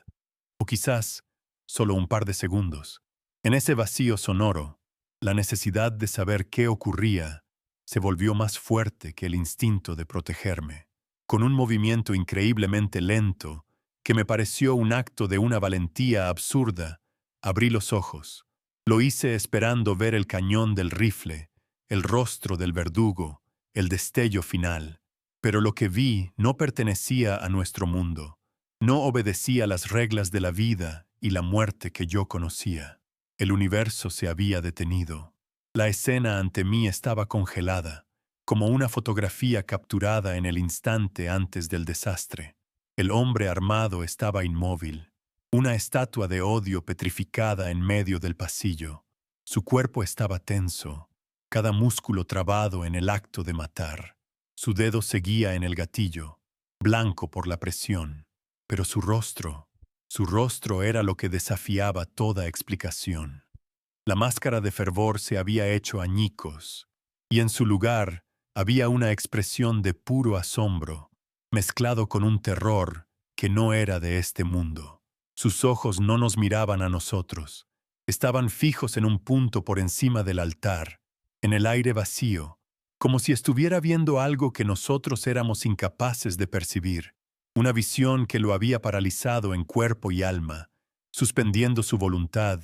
o quizás solo un par de segundos. En ese vacío sonoro, la necesidad de saber qué ocurría se volvió más fuerte que el instinto de protegerme. Con un movimiento increíblemente lento, que me pareció un acto de una valentía absurda, abrí los ojos. Lo hice esperando ver el cañón del rifle, el rostro del verdugo, el destello final. Pero lo que vi no pertenecía a nuestro mundo. No obedecía las reglas de la vida y la muerte que yo conocía. El universo se había detenido. La escena ante mí estaba congelada, como una fotografía capturada en el instante antes del desastre. El hombre armado estaba inmóvil, una estatua de odio petrificada en medio del pasillo. Su cuerpo estaba tenso, cada músculo trabado en el acto de matar. Su dedo seguía en el gatillo, blanco por la presión. Pero su rostro era lo que desafiaba toda explicación. La máscara de fervor se había hecho añicos, y en su lugar había una expresión de puro asombro, mezclado con un terror que no era de este mundo. Sus ojos no nos miraban a nosotros, estaban fijos en un punto por encima del altar, en el aire vacío, como si estuviera viendo algo que nosotros éramos incapaces de percibir. Una visión que lo había paralizado en cuerpo y alma, suspendiendo su voluntad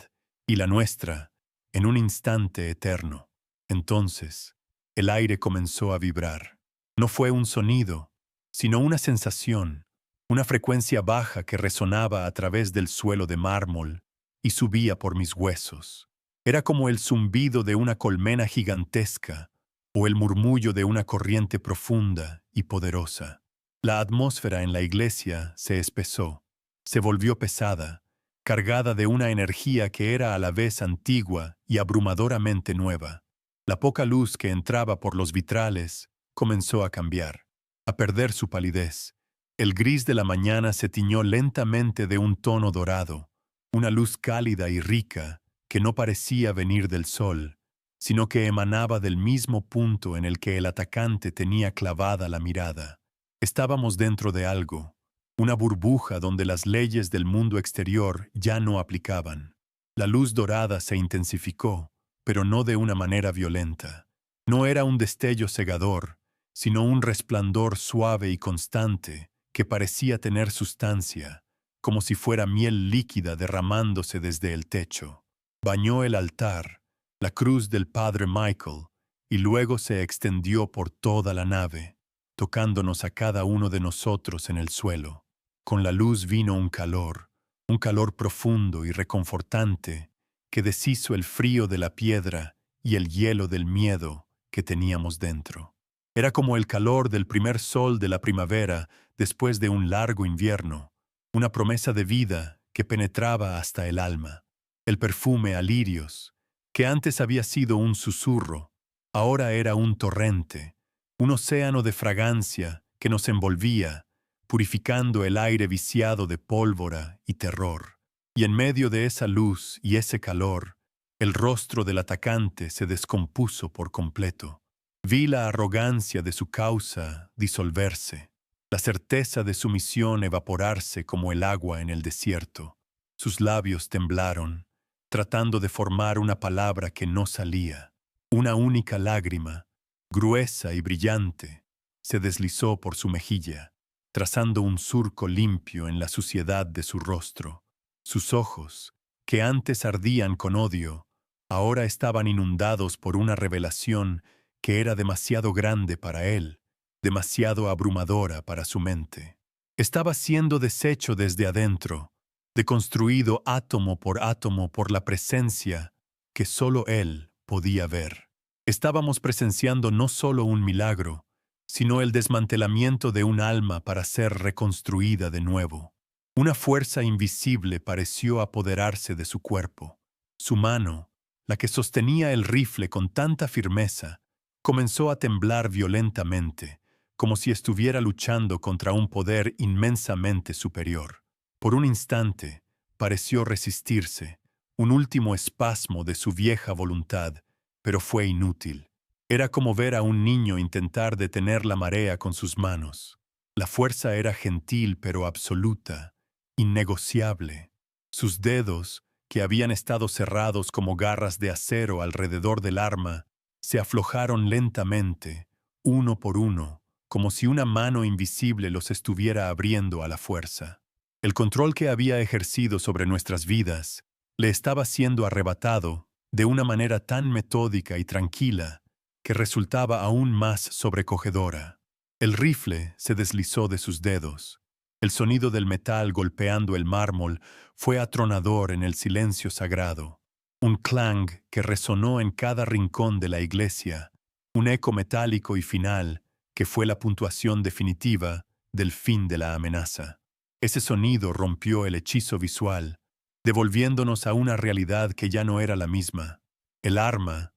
y la nuestra en un instante eterno. Entonces, el aire comenzó a vibrar. No fue un sonido, sino una sensación, una frecuencia baja que resonaba a través del suelo de mármol y subía por mis huesos. Era como el zumbido de una colmena gigantesca o el murmullo de una corriente profunda y poderosa. La atmósfera en la iglesia se espesó, se volvió pesada, cargada de una energía que era a la vez antigua y abrumadoramente nueva. La poca luz que entraba por los vitrales comenzó a cambiar, a perder su palidez. El gris de la mañana se tiñó lentamente de un tono dorado, una luz cálida y rica que no parecía venir del sol, sino que emanaba del mismo punto en el que el atacante tenía clavada la mirada. Estábamos dentro de algo, una burbuja donde las leyes del mundo exterior ya no aplicaban. La luz dorada se intensificó, pero no de una manera violenta. No era un destello cegador, sino un resplandor suave y constante que parecía tener sustancia, como si fuera miel líquida derramándose desde el techo. Bañó el altar, la cruz del Padre Michael, y luego se extendió por toda la nave, tocándonos a cada uno de nosotros en el suelo. Con la luz vino un calor profundo y reconfortante que deshizo el frío de la piedra y el hielo del miedo que teníamos dentro. Era como el calor del primer sol de la primavera después de un largo invierno, una promesa de vida que penetraba hasta el alma. El perfume a lirios, que antes había sido un susurro, ahora era un torrente, un océano de fragancia que nos envolvía, purificando el aire viciado de pólvora y terror. Y en medio de esa luz y ese calor, el rostro del atacante se descompuso por completo. Vi la arrogancia de su causa disolverse, la certeza de su misión evaporarse como el agua en el desierto. Sus labios temblaron, tratando de formar una palabra que no salía. Una única lágrima, gruesa y brillante, se deslizó por su mejilla, trazando un surco limpio en la suciedad de su rostro. Sus ojos, que antes ardían con odio, ahora estaban inundados por una revelación que era demasiado grande para él, demasiado abrumadora para su mente. Estaba siendo deshecho desde adentro, deconstruido átomo por la presencia que solo él podía ver. Estábamos presenciando no solo un milagro, sino el desmantelamiento de un alma para ser reconstruida de nuevo. Una fuerza invisible pareció apoderarse de su cuerpo. Su mano, la que sostenía el rifle con tanta firmeza, comenzó a temblar violentamente, como si estuviera luchando contra un poder inmensamente superior. Por un instante, pareció resistirse, un último espasmo de su vieja voluntad, pero fue inútil. Era como ver a un niño intentar detener la marea con sus manos. La fuerza era gentil pero absoluta, innegociable. Sus dedos, que habían estado cerrados como garras de acero alrededor del arma, se aflojaron lentamente, uno por uno, como si una mano invisible los estuviera abriendo a la fuerza. El control que había ejercido sobre nuestras vidas le estaba siendo arrebatado de una manera tan metódica y tranquila que resultaba aún más sobrecogedora. El rifle se deslizó de sus dedos. El sonido del metal golpeando el mármol fue atronador en el silencio sagrado. Un clang que resonó en cada rincón de la iglesia, un eco metálico y final que fue la puntuación definitiva del fin de la amenaza. Ese sonido rompió el hechizo visual, devolviéndonos a una realidad que ya no era la misma. El arma,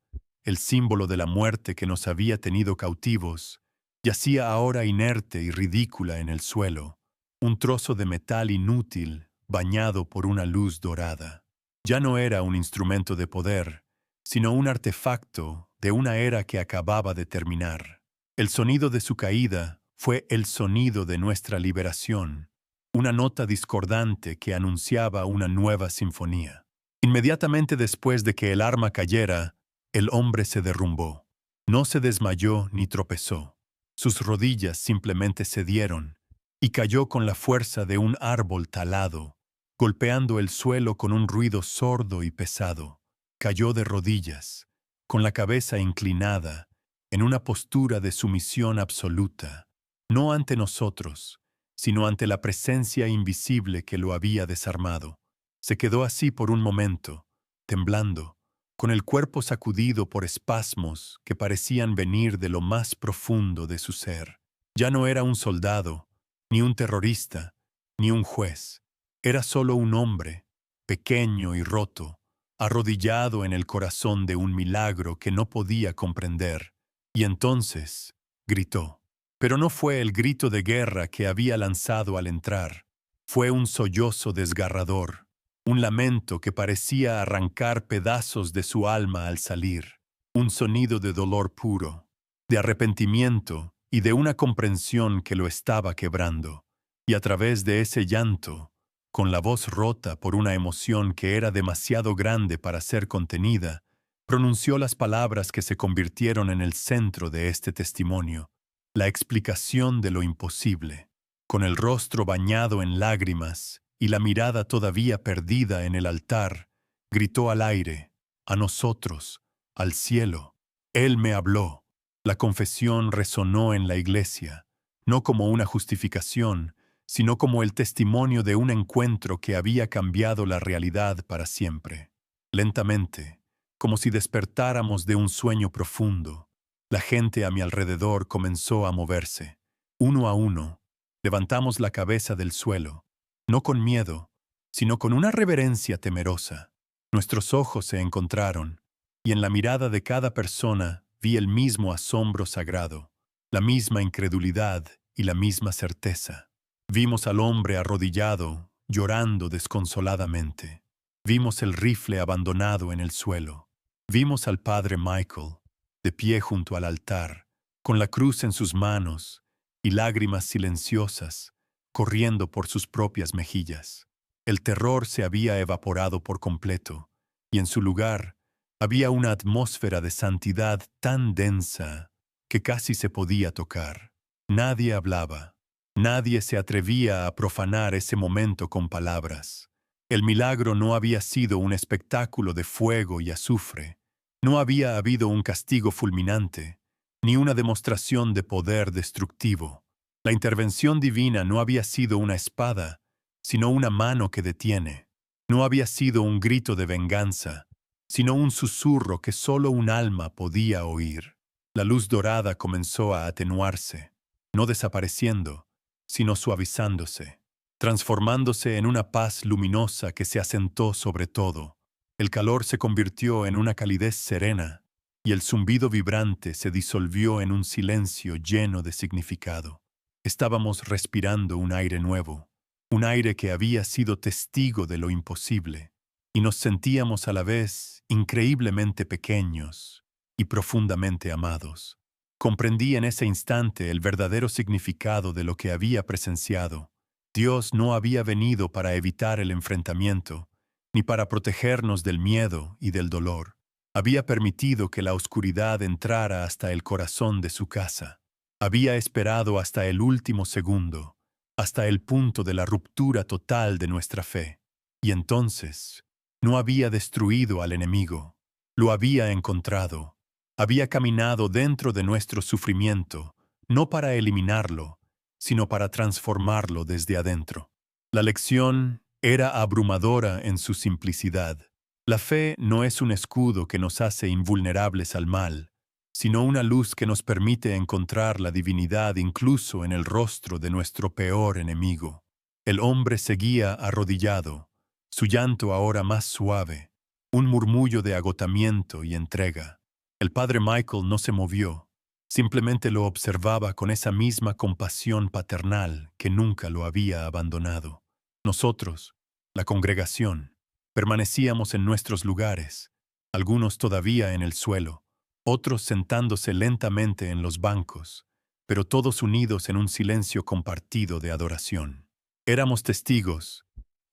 el símbolo de la muerte que nos había tenido cautivos, yacía ahora inerte y ridícula en el suelo, un trozo de metal inútil bañado por una luz dorada. Ya no era un instrumento de poder, sino un artefacto de una era que acababa de terminar. El sonido de su caída fue el sonido de nuestra liberación, una nota discordante que anunciaba una nueva sinfonía. Inmediatamente después de que el arma cayera, el hombre se derrumbó. No se desmayó ni tropezó. Sus rodillas simplemente cedieron y cayó con la fuerza de un árbol talado, golpeando el suelo con un ruido sordo y pesado. Cayó de rodillas, con la cabeza inclinada, en una postura de sumisión absoluta, no ante nosotros, sino ante la presencia invisible que lo había desarmado. Se quedó así por un momento, temblando, con el cuerpo sacudido por espasmos que parecían venir de lo más profundo de su ser. Ya no era un soldado, ni un terrorista, ni un juez. Era solo un hombre, pequeño y roto, arrodillado en el corazón de un milagro que no podía comprender. Y entonces gritó. Pero no fue el grito de guerra que había lanzado al entrar. Fue un sollozo desgarrador, un lamento que parecía arrancar pedazos de su alma al salir, un sonido de dolor puro, de arrepentimiento y de una comprensión que lo estaba quebrando. Y a través de ese llanto, con la voz rota por una emoción que era demasiado grande para ser contenida, pronunció las palabras que se convirtieron en el centro de este testimonio, la explicación de lo imposible. Con el rostro bañado en lágrimas y la mirada todavía perdida en el altar, gritó al aire, a nosotros, al cielo. Él me habló. La confesión resonó en la iglesia, no como una justificación, sino como el testimonio de un encuentro que había cambiado la realidad para siempre. Lentamente, como si despertáramos de un sueño profundo, la gente a mi alrededor comenzó a moverse. Uno a uno, levantamos la cabeza del suelo, no con miedo, sino con una reverencia temerosa. Nuestros ojos se encontraron, y en la mirada de cada persona vi el mismo asombro sagrado, la misma incredulidad y la misma certeza. Vimos al hombre arrodillado, llorando desconsoladamente. Vimos el rifle abandonado en el suelo. Vimos al padre Michael, de pie junto al altar, con la cruz en sus manos y lágrimas silenciosas corriendo por sus propias mejillas. El terror se había evaporado por completo, y en su lugar había una atmósfera de santidad tan densa que casi se podía tocar. Nadie hablaba. Nadie se atrevía a profanar ese momento con palabras. El milagro no había sido un espectáculo de fuego y azufre. No había habido un castigo fulminante, ni una demostración de poder destructivo. La intervención divina no había sido una espada, sino una mano que detiene. No había sido un grito de venganza, sino un susurro que solo un alma podía oír. La luz dorada comenzó a atenuarse, no desapareciendo, sino suavizándose, transformándose en una paz luminosa que se asentó sobre todo. El calor se convirtió en una calidez serena, y el zumbido vibrante se disolvió en un silencio lleno de significado. Estábamos respirando un aire nuevo, un aire que había sido testigo de lo imposible, y nos sentíamos a la vez increíblemente pequeños y profundamente amados. Comprendí en ese instante el verdadero significado de lo que había presenciado. Dios no había venido para evitar el enfrentamiento, ni para protegernos del miedo y del dolor. Había permitido que la oscuridad entrara hasta el corazón de su casa. Había esperado hasta el último segundo, hasta el punto de la ruptura total de nuestra fe. Y entonces, no había destruido al enemigo, lo había encontrado. Había caminado dentro de nuestro sufrimiento, no para eliminarlo, sino para transformarlo desde adentro. La lección era abrumadora en su simplicidad. La fe no es un escudo que nos hace invulnerables al mal, sino una luz que nos permite encontrar la divinidad incluso en el rostro de nuestro peor enemigo. El hombre seguía arrodillado, su llanto ahora más suave, un murmullo de agotamiento y entrega. El padre Michael no se movió, simplemente lo observaba con esa misma compasión paternal que nunca lo había abandonado. Nosotros, la congregación, permanecíamos en nuestros lugares, algunos todavía en el suelo, otros sentándose lentamente en los bancos, pero todos unidos en un silencio compartido de adoración. Éramos testigos,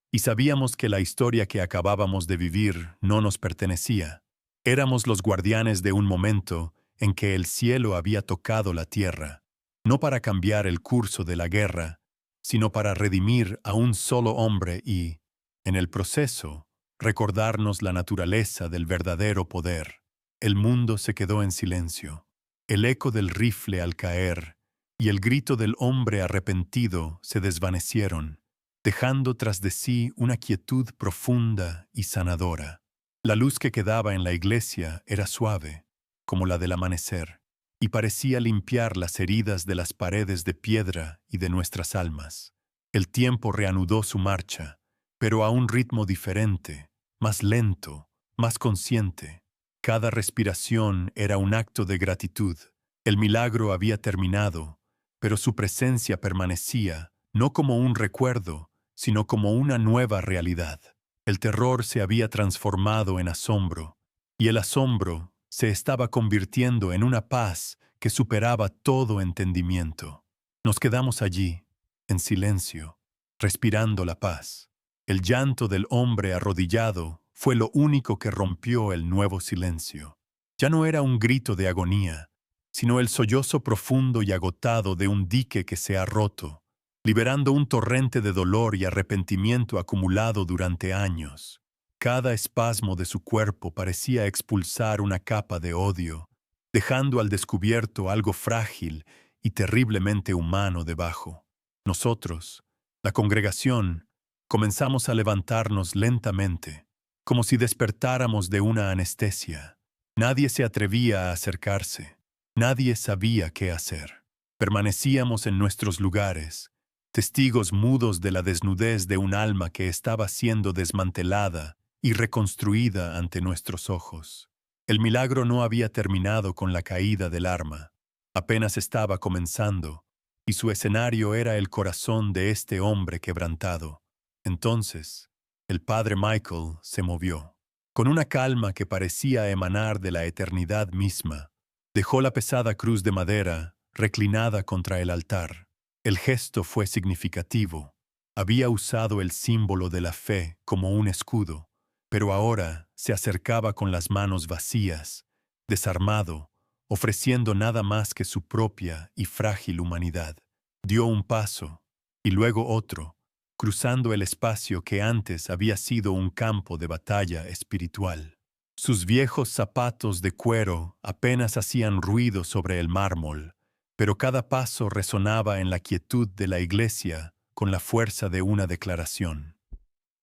y sabíamos que la historia que acabábamos de vivir no nos pertenecía. Éramos los guardianes de un momento en que el cielo había tocado la tierra, no para cambiar el curso de la guerra, sino para redimir a un solo hombre y, en el proceso, recordarnos la naturaleza del verdadero poder. El mundo se quedó en silencio. El eco del rifle al caer y el grito del hombre arrepentido se desvanecieron, dejando tras de sí una quietud profunda y sanadora. La luz que quedaba en la iglesia era suave, como la del amanecer, y parecía limpiar las heridas de las paredes de piedra y de nuestras almas. El tiempo reanudó su marcha, pero a un ritmo diferente, más lento, más consciente. Cada respiración era un acto de gratitud. El milagro había terminado, pero su presencia permanecía, no como un recuerdo, sino como una nueva realidad. El terror se había transformado en asombro, y el asombro se estaba convirtiendo en una paz que superaba todo entendimiento. Nos quedamos allí, en silencio, respirando la paz. El llanto del hombre arrodillado fue lo único que rompió el nuevo silencio. Ya no era un grito de agonía, sino el sollozo profundo y agotado de un dique que se ha roto, liberando un torrente de dolor y arrepentimiento acumulado durante años. Cada espasmo de su cuerpo parecía expulsar una capa de odio, dejando al descubierto algo frágil y terriblemente humano debajo. Nosotros, la congregación, comenzamos a levantarnos lentamente, como si despertáramos de una anestesia. Nadie se atrevía a acercarse, nadie sabía qué hacer. Permanecíamos en nuestros lugares, testigos mudos de la desnudez de un alma que estaba siendo desmantelada y reconstruida ante nuestros ojos. El milagro no había terminado con la caída del arma, apenas estaba comenzando, y su escenario era el corazón de este hombre quebrantado. Entonces, el padre Michael se movió. Con una calma que parecía emanar de la eternidad misma, dejó la pesada cruz de madera reclinada contra el altar. El gesto fue significativo. Había usado el símbolo de la fe como un escudo, pero ahora se acercaba con las manos vacías, desarmado, ofreciendo nada más que su propia y frágil humanidad. Dio un paso, y luego otro, cruzando el espacio que antes había sido un campo de batalla espiritual. Sus viejos zapatos de cuero apenas hacían ruido sobre el mármol, pero cada paso resonaba en la quietud de la iglesia con la fuerza de una declaración.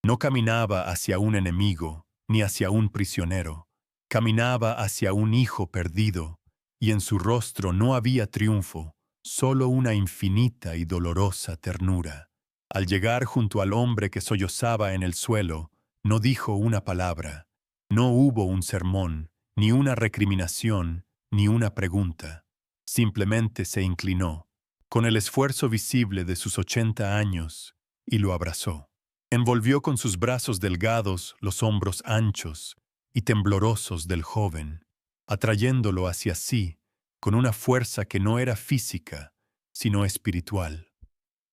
No caminaba hacia un enemigo, ni hacia un prisionero. Caminaba hacia un hijo perdido, y en su rostro no había triunfo, solo una infinita y dolorosa ternura. Al llegar junto al hombre que sollozaba en el suelo, no dijo una palabra. No hubo un sermón, ni una recriminación, ni una pregunta. Simplemente se inclinó, con el esfuerzo visible de sus 80 años, y lo abrazó. Envolvió con sus brazos delgados los hombros anchos y temblorosos del joven. atrayéndolo hacia sí con una fuerza que no era física, sino espiritual.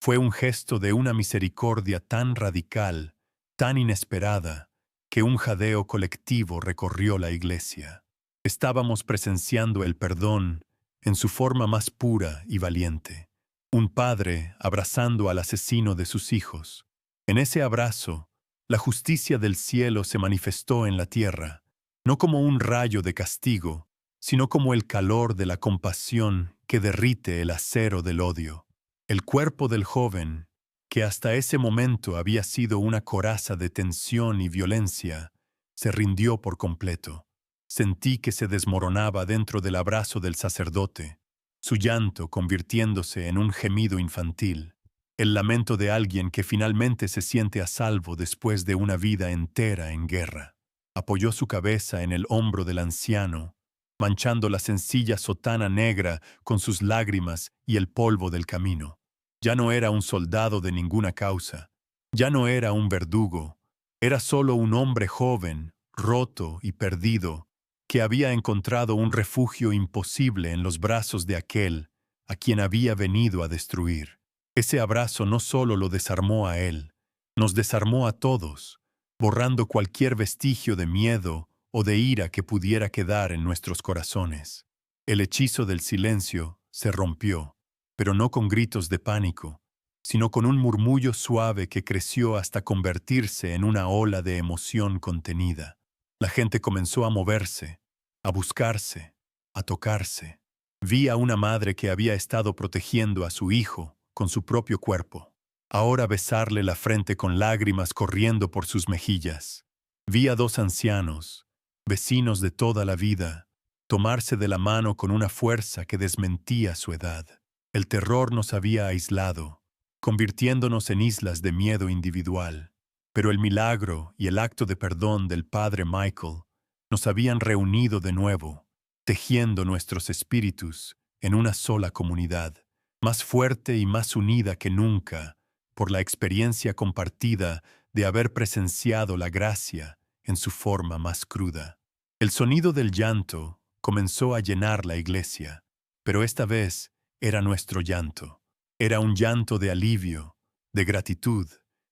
Fue un gesto de una misericordia tan radical, tan inesperada, que un jadeo colectivo recorrió la iglesia. Estábamos presenciando el perdón en su forma más pura y valiente. Un padre abrazando al asesino de sus hijos. En ese abrazo, la justicia del cielo se manifestó en la tierra, no como un rayo de castigo, sino como el calor de la compasión que derrite el acero del odio. El cuerpo del joven, que hasta ese momento había sido una coraza de tensión y violencia, se rindió por completo. Sentí que se desmoronaba dentro del abrazo del sacerdote, su llanto convirtiéndose en un gemido infantil, el lamento de alguien que finalmente se siente a salvo después de una vida entera en guerra. Apoyó su cabeza en el hombro del anciano, manchando la sencilla sotana negra con sus lágrimas y el polvo del camino. Ya no era un soldado de ninguna causa, ya no era un verdugo, era solo un hombre joven, roto y perdido, que había encontrado un refugio imposible en los brazos de aquel a quien había venido a destruir. Ese abrazo no solo lo desarmó a él, nos desarmó a todos, borrando cualquier vestigio de miedo o de ira que pudiera quedar en nuestros corazones. El hechizo del silencio se rompió, pero no con gritos de pánico, sino con un murmullo suave que creció hasta convertirse en una ola de emoción contenida. La gente comenzó a moverse, a buscarse, a tocarse. Vi a una madre que había estado protegiendo a su hijo con su propio cuerpo, ahora besarle la frente con lágrimas corriendo por sus mejillas. Vi a dos ancianos, vecinos de toda la vida, tomarse de la mano con una fuerza que desmentía su edad. El terror nos había aislado, convirtiéndonos en islas de miedo individual, pero el milagro y el acto de perdón del padre Michael nos habían reunido de nuevo, tejiendo nuestros espíritus en una sola comunidad, más fuerte y más unida que nunca, por la experiencia compartida de haber presenciado la gracia en su forma más cruda. El sonido del llanto comenzó a llenar la iglesia, pero esta vez era nuestro llanto. Era un llanto de alivio, de gratitud,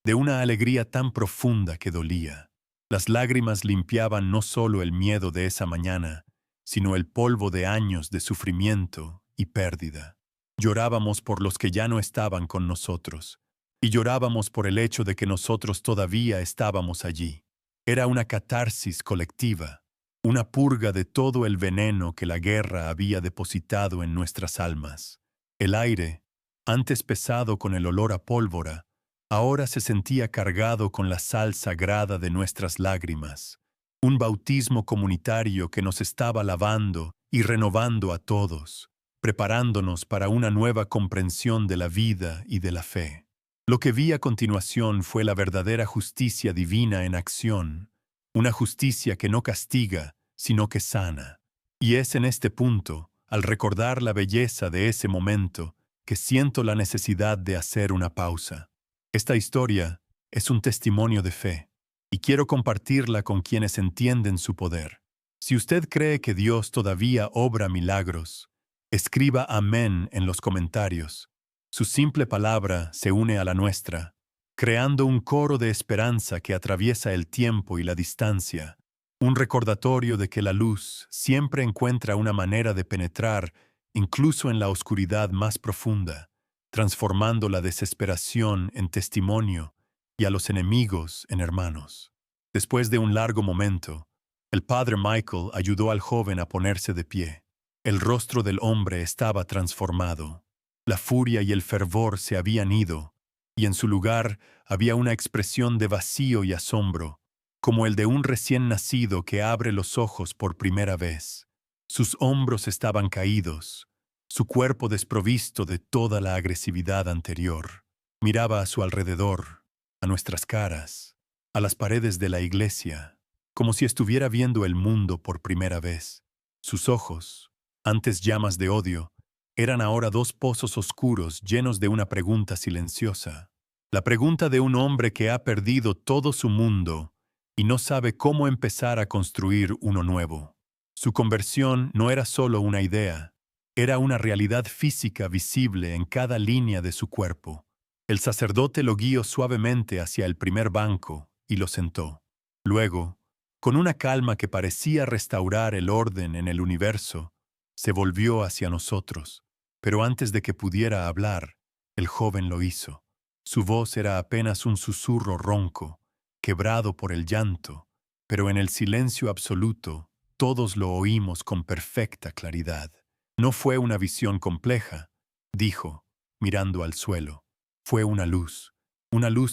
de una alegría tan profunda que dolía. Las lágrimas limpiaban no solo el miedo de esa mañana, sino el polvo de años de sufrimiento y pérdida. Llorábamos por los que ya no estaban con nosotros, y llorábamos por el hecho de que nosotros todavía estábamos allí. Era una catarsis colectiva, una purga de todo el veneno que la guerra había depositado en nuestras almas. El aire, antes pesado con el olor a pólvora, ahora se sentía cargado con la sal sagrada de nuestras lágrimas, un bautismo comunitario que nos estaba lavando y renovando a todos, preparándonos para una nueva comprensión de la vida y de la fe. Lo que vi a continuación fue la verdadera justicia divina en acción, una justicia que no castiga, sino que sana. Y es en este punto, al recordar la belleza de ese momento, que siento la necesidad de hacer una pausa. Esta historia es un testimonio de fe, y quiero compartirla con quienes entienden su poder. Si usted cree que Dios todavía obra milagros, escriba amén en los comentarios. Su simple palabra se une a la nuestra, creando un coro de esperanza que atraviesa el tiempo y la distancia, un recordatorio de que la luz siempre encuentra una manera de penetrar incluso en la oscuridad más profunda, transformando la desesperación en testimonio y a los enemigos en hermanos. Después de un largo momento, el padre Michael ayudó al joven a ponerse de pie. El rostro del hombre estaba transformado. La furia y el fervor se habían ido, y en su lugar había una expresión de vacío y asombro, como el de un recién nacido que abre los ojos por primera vez. Sus hombros estaban caídos, su cuerpo desprovisto de toda la agresividad anterior. Miraba a su alrededor, a nuestras caras, a las paredes de la iglesia, como si estuviera viendo el mundo por primera vez. Sus ojos, antes llamas de odio, eran ahora dos pozos oscuros llenos de una pregunta silenciosa. La pregunta de un hombre que ha perdido todo su mundo y no sabe cómo empezar a construir uno nuevo. Su conversión no era solo una idea, era una realidad física visible en cada línea de su cuerpo. El sacerdote lo guió suavemente hacia el primer banco y lo sentó. Luego, con una calma que parecía restaurar el orden en el universo, se volvió hacia nosotros. Pero antes de que pudiera hablar, el joven lo hizo. Su voz era apenas un susurro ronco, quebrado por el llanto, pero en el silencio absoluto todos lo oímos con perfecta claridad. No fue una visión compleja, dijo, mirando al suelo. Fue una luz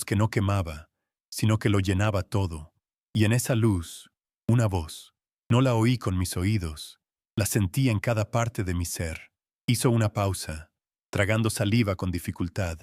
que no quemaba, sino que lo llenaba todo. Y en esa luz, una voz. No la oí con mis oídos, la sentí en cada parte de mi ser. Hizo una pausa, tragando saliva con dificultad.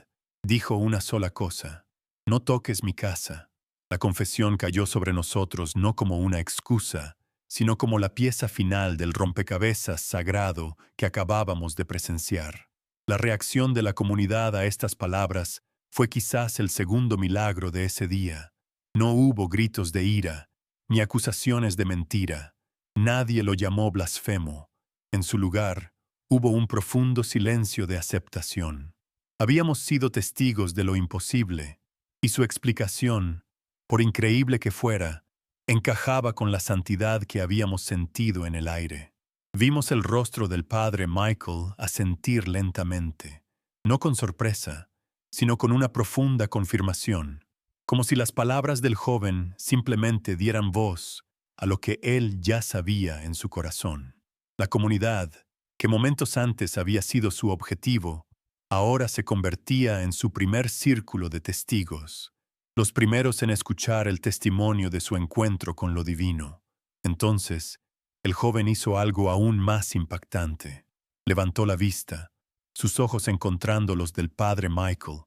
Dijo una sola cosa: no toques mi casa. La confesión cayó sobre nosotros no como una excusa, sino como la pieza final del rompecabezas sagrado que acabábamos de presenciar. La reacción de la comunidad a estas palabras fue quizás el segundo milagro de ese día. No hubo gritos de ira, ni acusaciones de mentira. Nadie lo llamó blasfemo. En su lugar, hubo un profundo silencio de aceptación. Habíamos sido testigos de lo imposible, y su explicación, por increíble que fuera, encajaba con la santidad que habíamos sentido en el aire. Vimos el rostro del padre Michael asentir lentamente, no con sorpresa, sino con una profunda confirmación, como si las palabras del joven simplemente dieran voz a lo que él ya sabía en su corazón. La comunidad, que momentos antes había sido su objetivo, ahora se convertía en su primer círculo de testigos, los primeros en escuchar el testimonio de su encuentro con lo divino. Entonces, el joven hizo algo aún más impactante. Levantó la vista, sus ojos encontrando los del padre Michael,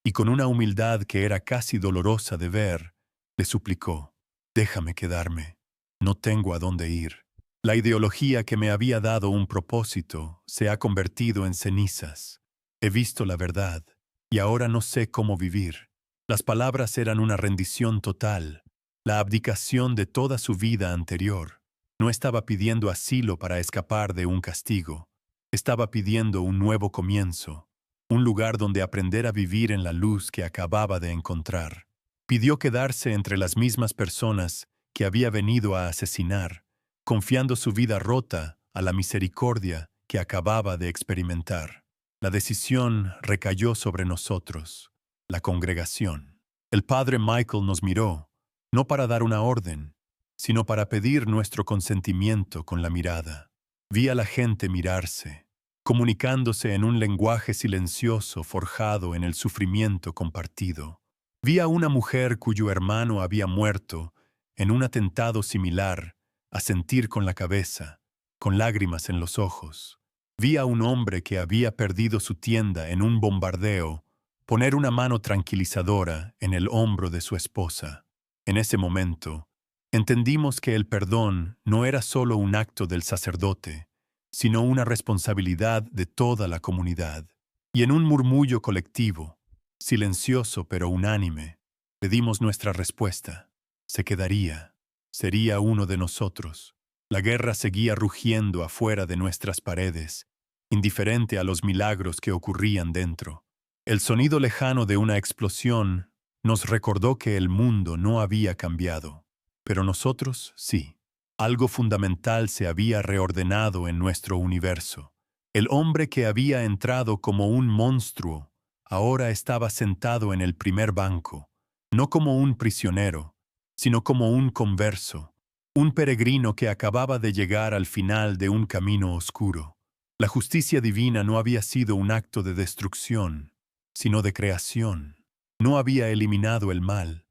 y con una humildad que era casi dolorosa de ver, le suplicó: déjame quedarme, no tengo a dónde ir. La ideología que me había dado un propósito se ha convertido en cenizas. He visto la verdad, y ahora no sé cómo vivir. Las palabras eran una rendición total, la abdicación de toda su vida anterior. No estaba pidiendo asilo para escapar de un castigo. Estaba pidiendo un nuevo comienzo, un lugar donde aprender a vivir en la luz que acababa de encontrar. Pidió quedarse entre las mismas personas que había venido a asesinar, confiando su vida rota a la misericordia que acababa de experimentar. La decisión recayó sobre nosotros, la congregación. El padre Michael nos miró, no para dar una orden, sino para pedir nuestro consentimiento con la mirada. Vi a la gente mirarse, comunicándose en un lenguaje silencioso forjado en el sufrimiento compartido. Vi a una mujer cuyo hermano había muerto en un atentado similar, asentir con la cabeza, con lágrimas en los ojos. Vi a un hombre que había perdido su tienda en un bombardeo poner una mano tranquilizadora en el hombro de su esposa. En ese momento, entendimos que el perdón no era solo un acto del sacerdote, sino una responsabilidad de toda la comunidad. Y en un murmullo colectivo, silencioso pero unánime, le dimos nuestra respuesta. Se quedaría, sería uno de nosotros. La guerra seguía rugiendo afuera de nuestras paredes, indiferente a los milagros que ocurrían dentro. El sonido lejano de una explosión nos recordó que el mundo no había cambiado, pero nosotros sí. Algo fundamental se había reordenado en nuestro universo. El hombre que había entrado como un monstruo ahora estaba sentado en el primer banco, no como un prisionero, sino como un converso, un peregrino que acababa de llegar al final de un camino oscuro. La justicia divina no había sido un acto de destrucción, sino de creación. No había eliminado el mal,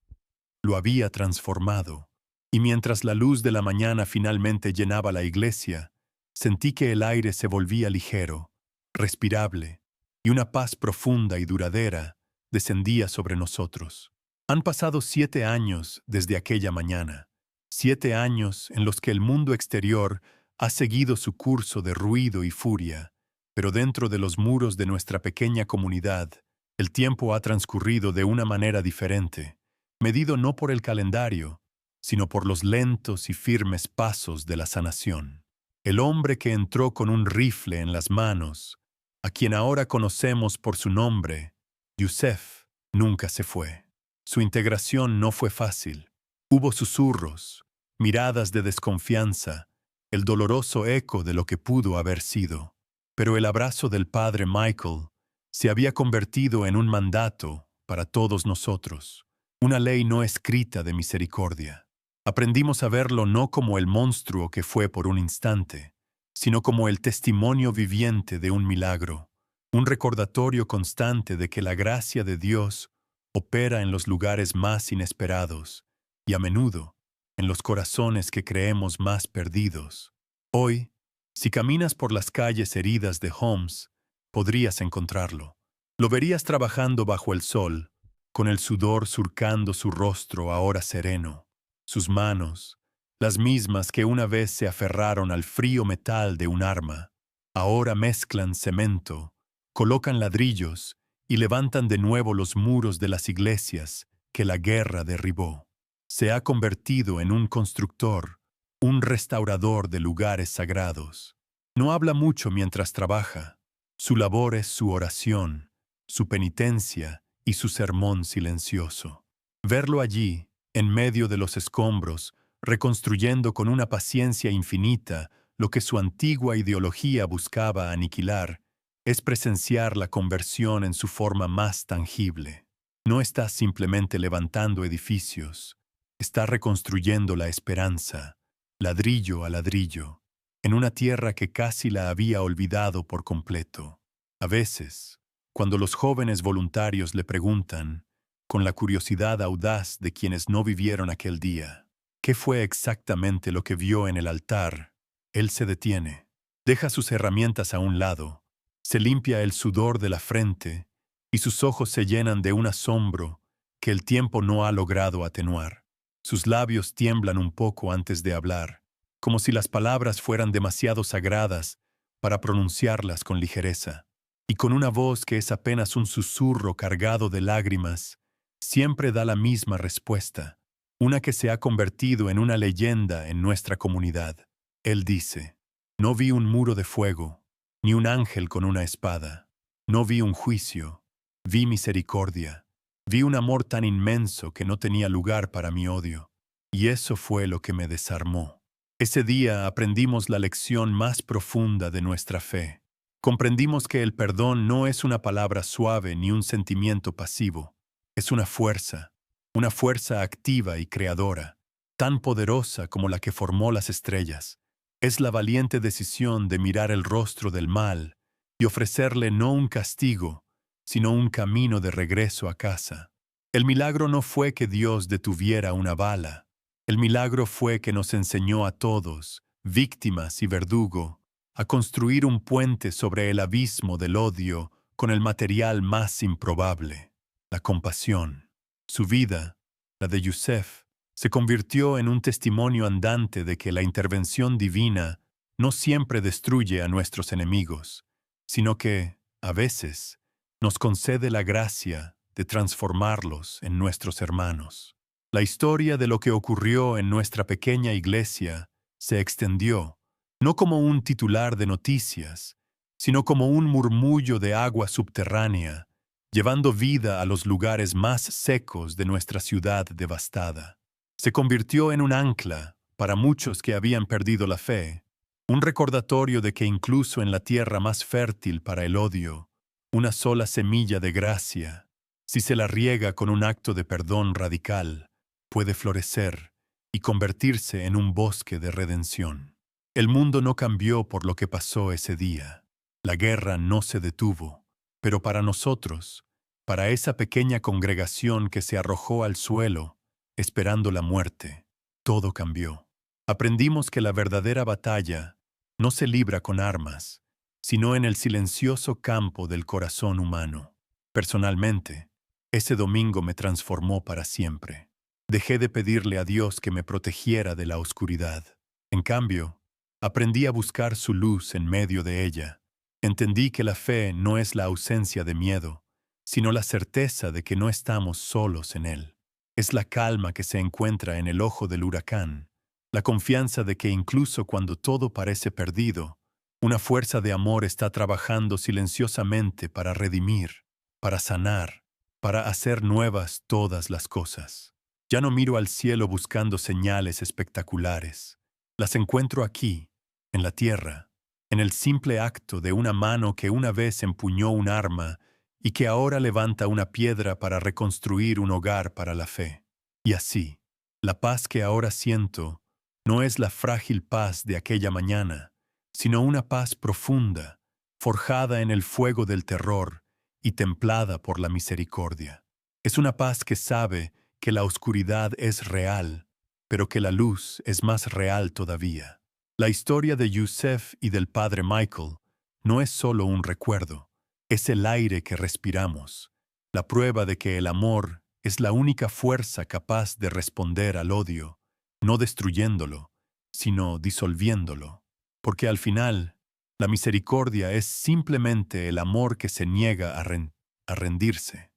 lo había transformado. Y mientras la luz de la mañana finalmente llenaba la iglesia, sentí que el aire se volvía ligero, respirable, y una paz profunda y duradera descendía sobre nosotros. Han pasado 7 años desde aquella mañana, 7 años en los que el mundo exterior ha seguido su curso de ruido y furia, pero dentro de los muros de nuestra pequeña comunidad, el tiempo ha transcurrido de una manera diferente, medido no por el calendario, sino por los lentos y firmes pasos de la sanación. el hombre que entró con un rifle en las manos, a quien ahora conocemos por su nombre, Yusef, nunca se fue. Su integración no fue fácil. Hubo susurros, miradas de desconfianza, el doloroso eco de lo que pudo haber sido. Pero el abrazo del padre Michael se había convertido en un mandato para todos nosotros, una ley no escrita de misericordia. Aprendimos a verlo no como el monstruo que fue por un instante, sino como el testimonio viviente de un milagro, un recordatorio constante de que la gracia de Dios opera en los lugares más inesperados y a menudo en los corazones que creemos más perdidos. Hoy, si caminas por las calles heridas de Homs, podrías encontrarlo. Lo verías trabajando bajo el sol, con el sudor surcando su rostro ahora sereno. Sus manos, las mismas que una vez se aferraron al frío metal de un arma, ahora mezclan cemento, colocan ladrillos y levantan de nuevo los muros de las iglesias que la guerra derribó. Se ha convertido en un constructor, un restaurador de lugares sagrados. No habla mucho mientras trabaja. Su labor es su oración, su penitencia y su sermón silencioso. Verlo allí, en medio de los escombros, reconstruyendo con una paciencia infinita lo que su antigua ideología buscaba aniquilar, es presenciar la conversión en su forma más tangible. No está simplemente levantando edificios, está reconstruyendo la esperanza, ladrillo a ladrillo, en una tierra que casi la había olvidado por completo. A veces, cuando los jóvenes voluntarios le preguntan, con la curiosidad audaz de quienes no vivieron aquel día, ¿qué fue exactamente lo que vio en el altar? Él se detiene, deja sus herramientas a un lado, se limpia el sudor de la frente y sus ojos se llenan de un asombro que el tiempo no ha logrado atenuar. Sus labios tiemblan un poco antes de hablar, como si las palabras fueran demasiado sagradas para pronunciarlas con ligereza. Y con una voz que es apenas un susurro cargado de lágrimas, siempre da la misma respuesta, una que se ha convertido en una leyenda en nuestra comunidad. Él dice, no vi un muro de fuego, ni un ángel con una espada. No vi un juicio, vi misericordia. Vi un amor tan inmenso que no tenía lugar para mi odio. Y eso fue lo que me desarmó. Ese día aprendimos la lección más profunda de nuestra fe. Comprendimos que el perdón no es una palabra suave ni un sentimiento pasivo. Es una fuerza activa y creadora, tan poderosa como la que formó las estrellas. Es la valiente decisión de mirar el rostro del mal y ofrecerle no un castigo, sino un camino de regreso a casa. El milagro no fue que Dios detuviera una bala. El milagro fue que nos enseñó a todos, víctimas y verdugo, a construir un puente sobre el abismo del odio con el material más improbable, la compasión. Su vida, la de Yusef, se convirtió en un testimonio andante de que la intervención divina no siempre destruye a nuestros enemigos, sino que, a veces, nos concede la gracia de transformarlos en nuestros hermanos. La historia de lo que ocurrió en nuestra pequeña iglesia se extendió, no como un titular de noticias, sino como un murmullo de agua subterránea, llevando vida a los lugares más secos de nuestra ciudad devastada. Se convirtió en un ancla para muchos que habían perdido la fe, un recordatorio de que incluso en la tierra más fértil para el odio, una sola semilla de gracia, si se la riega con un acto de perdón radical, puede florecer y convertirse en un bosque de redención. El mundo no cambió por lo que pasó ese día. La guerra no se detuvo, pero para nosotros, para esa pequeña congregación que se arrojó al suelo, esperando la muerte, todo cambió. Aprendimos que la verdadera batalla no se libra con armas, sino en el silencioso campo del corazón humano. Personalmente, ese domingo me transformó para siempre. Dejé de pedirle a Dios que me protegiera de la oscuridad. En cambio, aprendí a buscar su luz en medio de ella. Entendí que la fe no es la ausencia de miedo, sino la certeza de que no estamos solos en él. Es la calma que se encuentra en el ojo del huracán, La confianza de que incluso cuando todo parece perdido, una fuerza de amor está trabajando silenciosamente para redimir, para sanar, para hacer nuevas todas las cosas. Ya no miro al cielo buscando señales espectaculares. Las encuentro aquí, en la tierra, en el simple acto de una mano que una vez empuñó un arma y que ahora levanta una piedra para reconstruir un hogar para la fe. Y así, la paz que ahora siento no es la frágil paz de aquella mañana, sino una paz profunda, forjada en el fuego del terror y templada por la misericordia. Es una paz que sabe que la oscuridad es real, pero que la luz es más real todavía. La historia de Yusef y del padre Michael no es solo un recuerdo, es el aire que respiramos, la prueba de que el amor es la única fuerza capaz de responder al odio, no destruyéndolo, sino disolviéndolo. Porque al final, la misericordia es simplemente el amor que se niega a rendirse.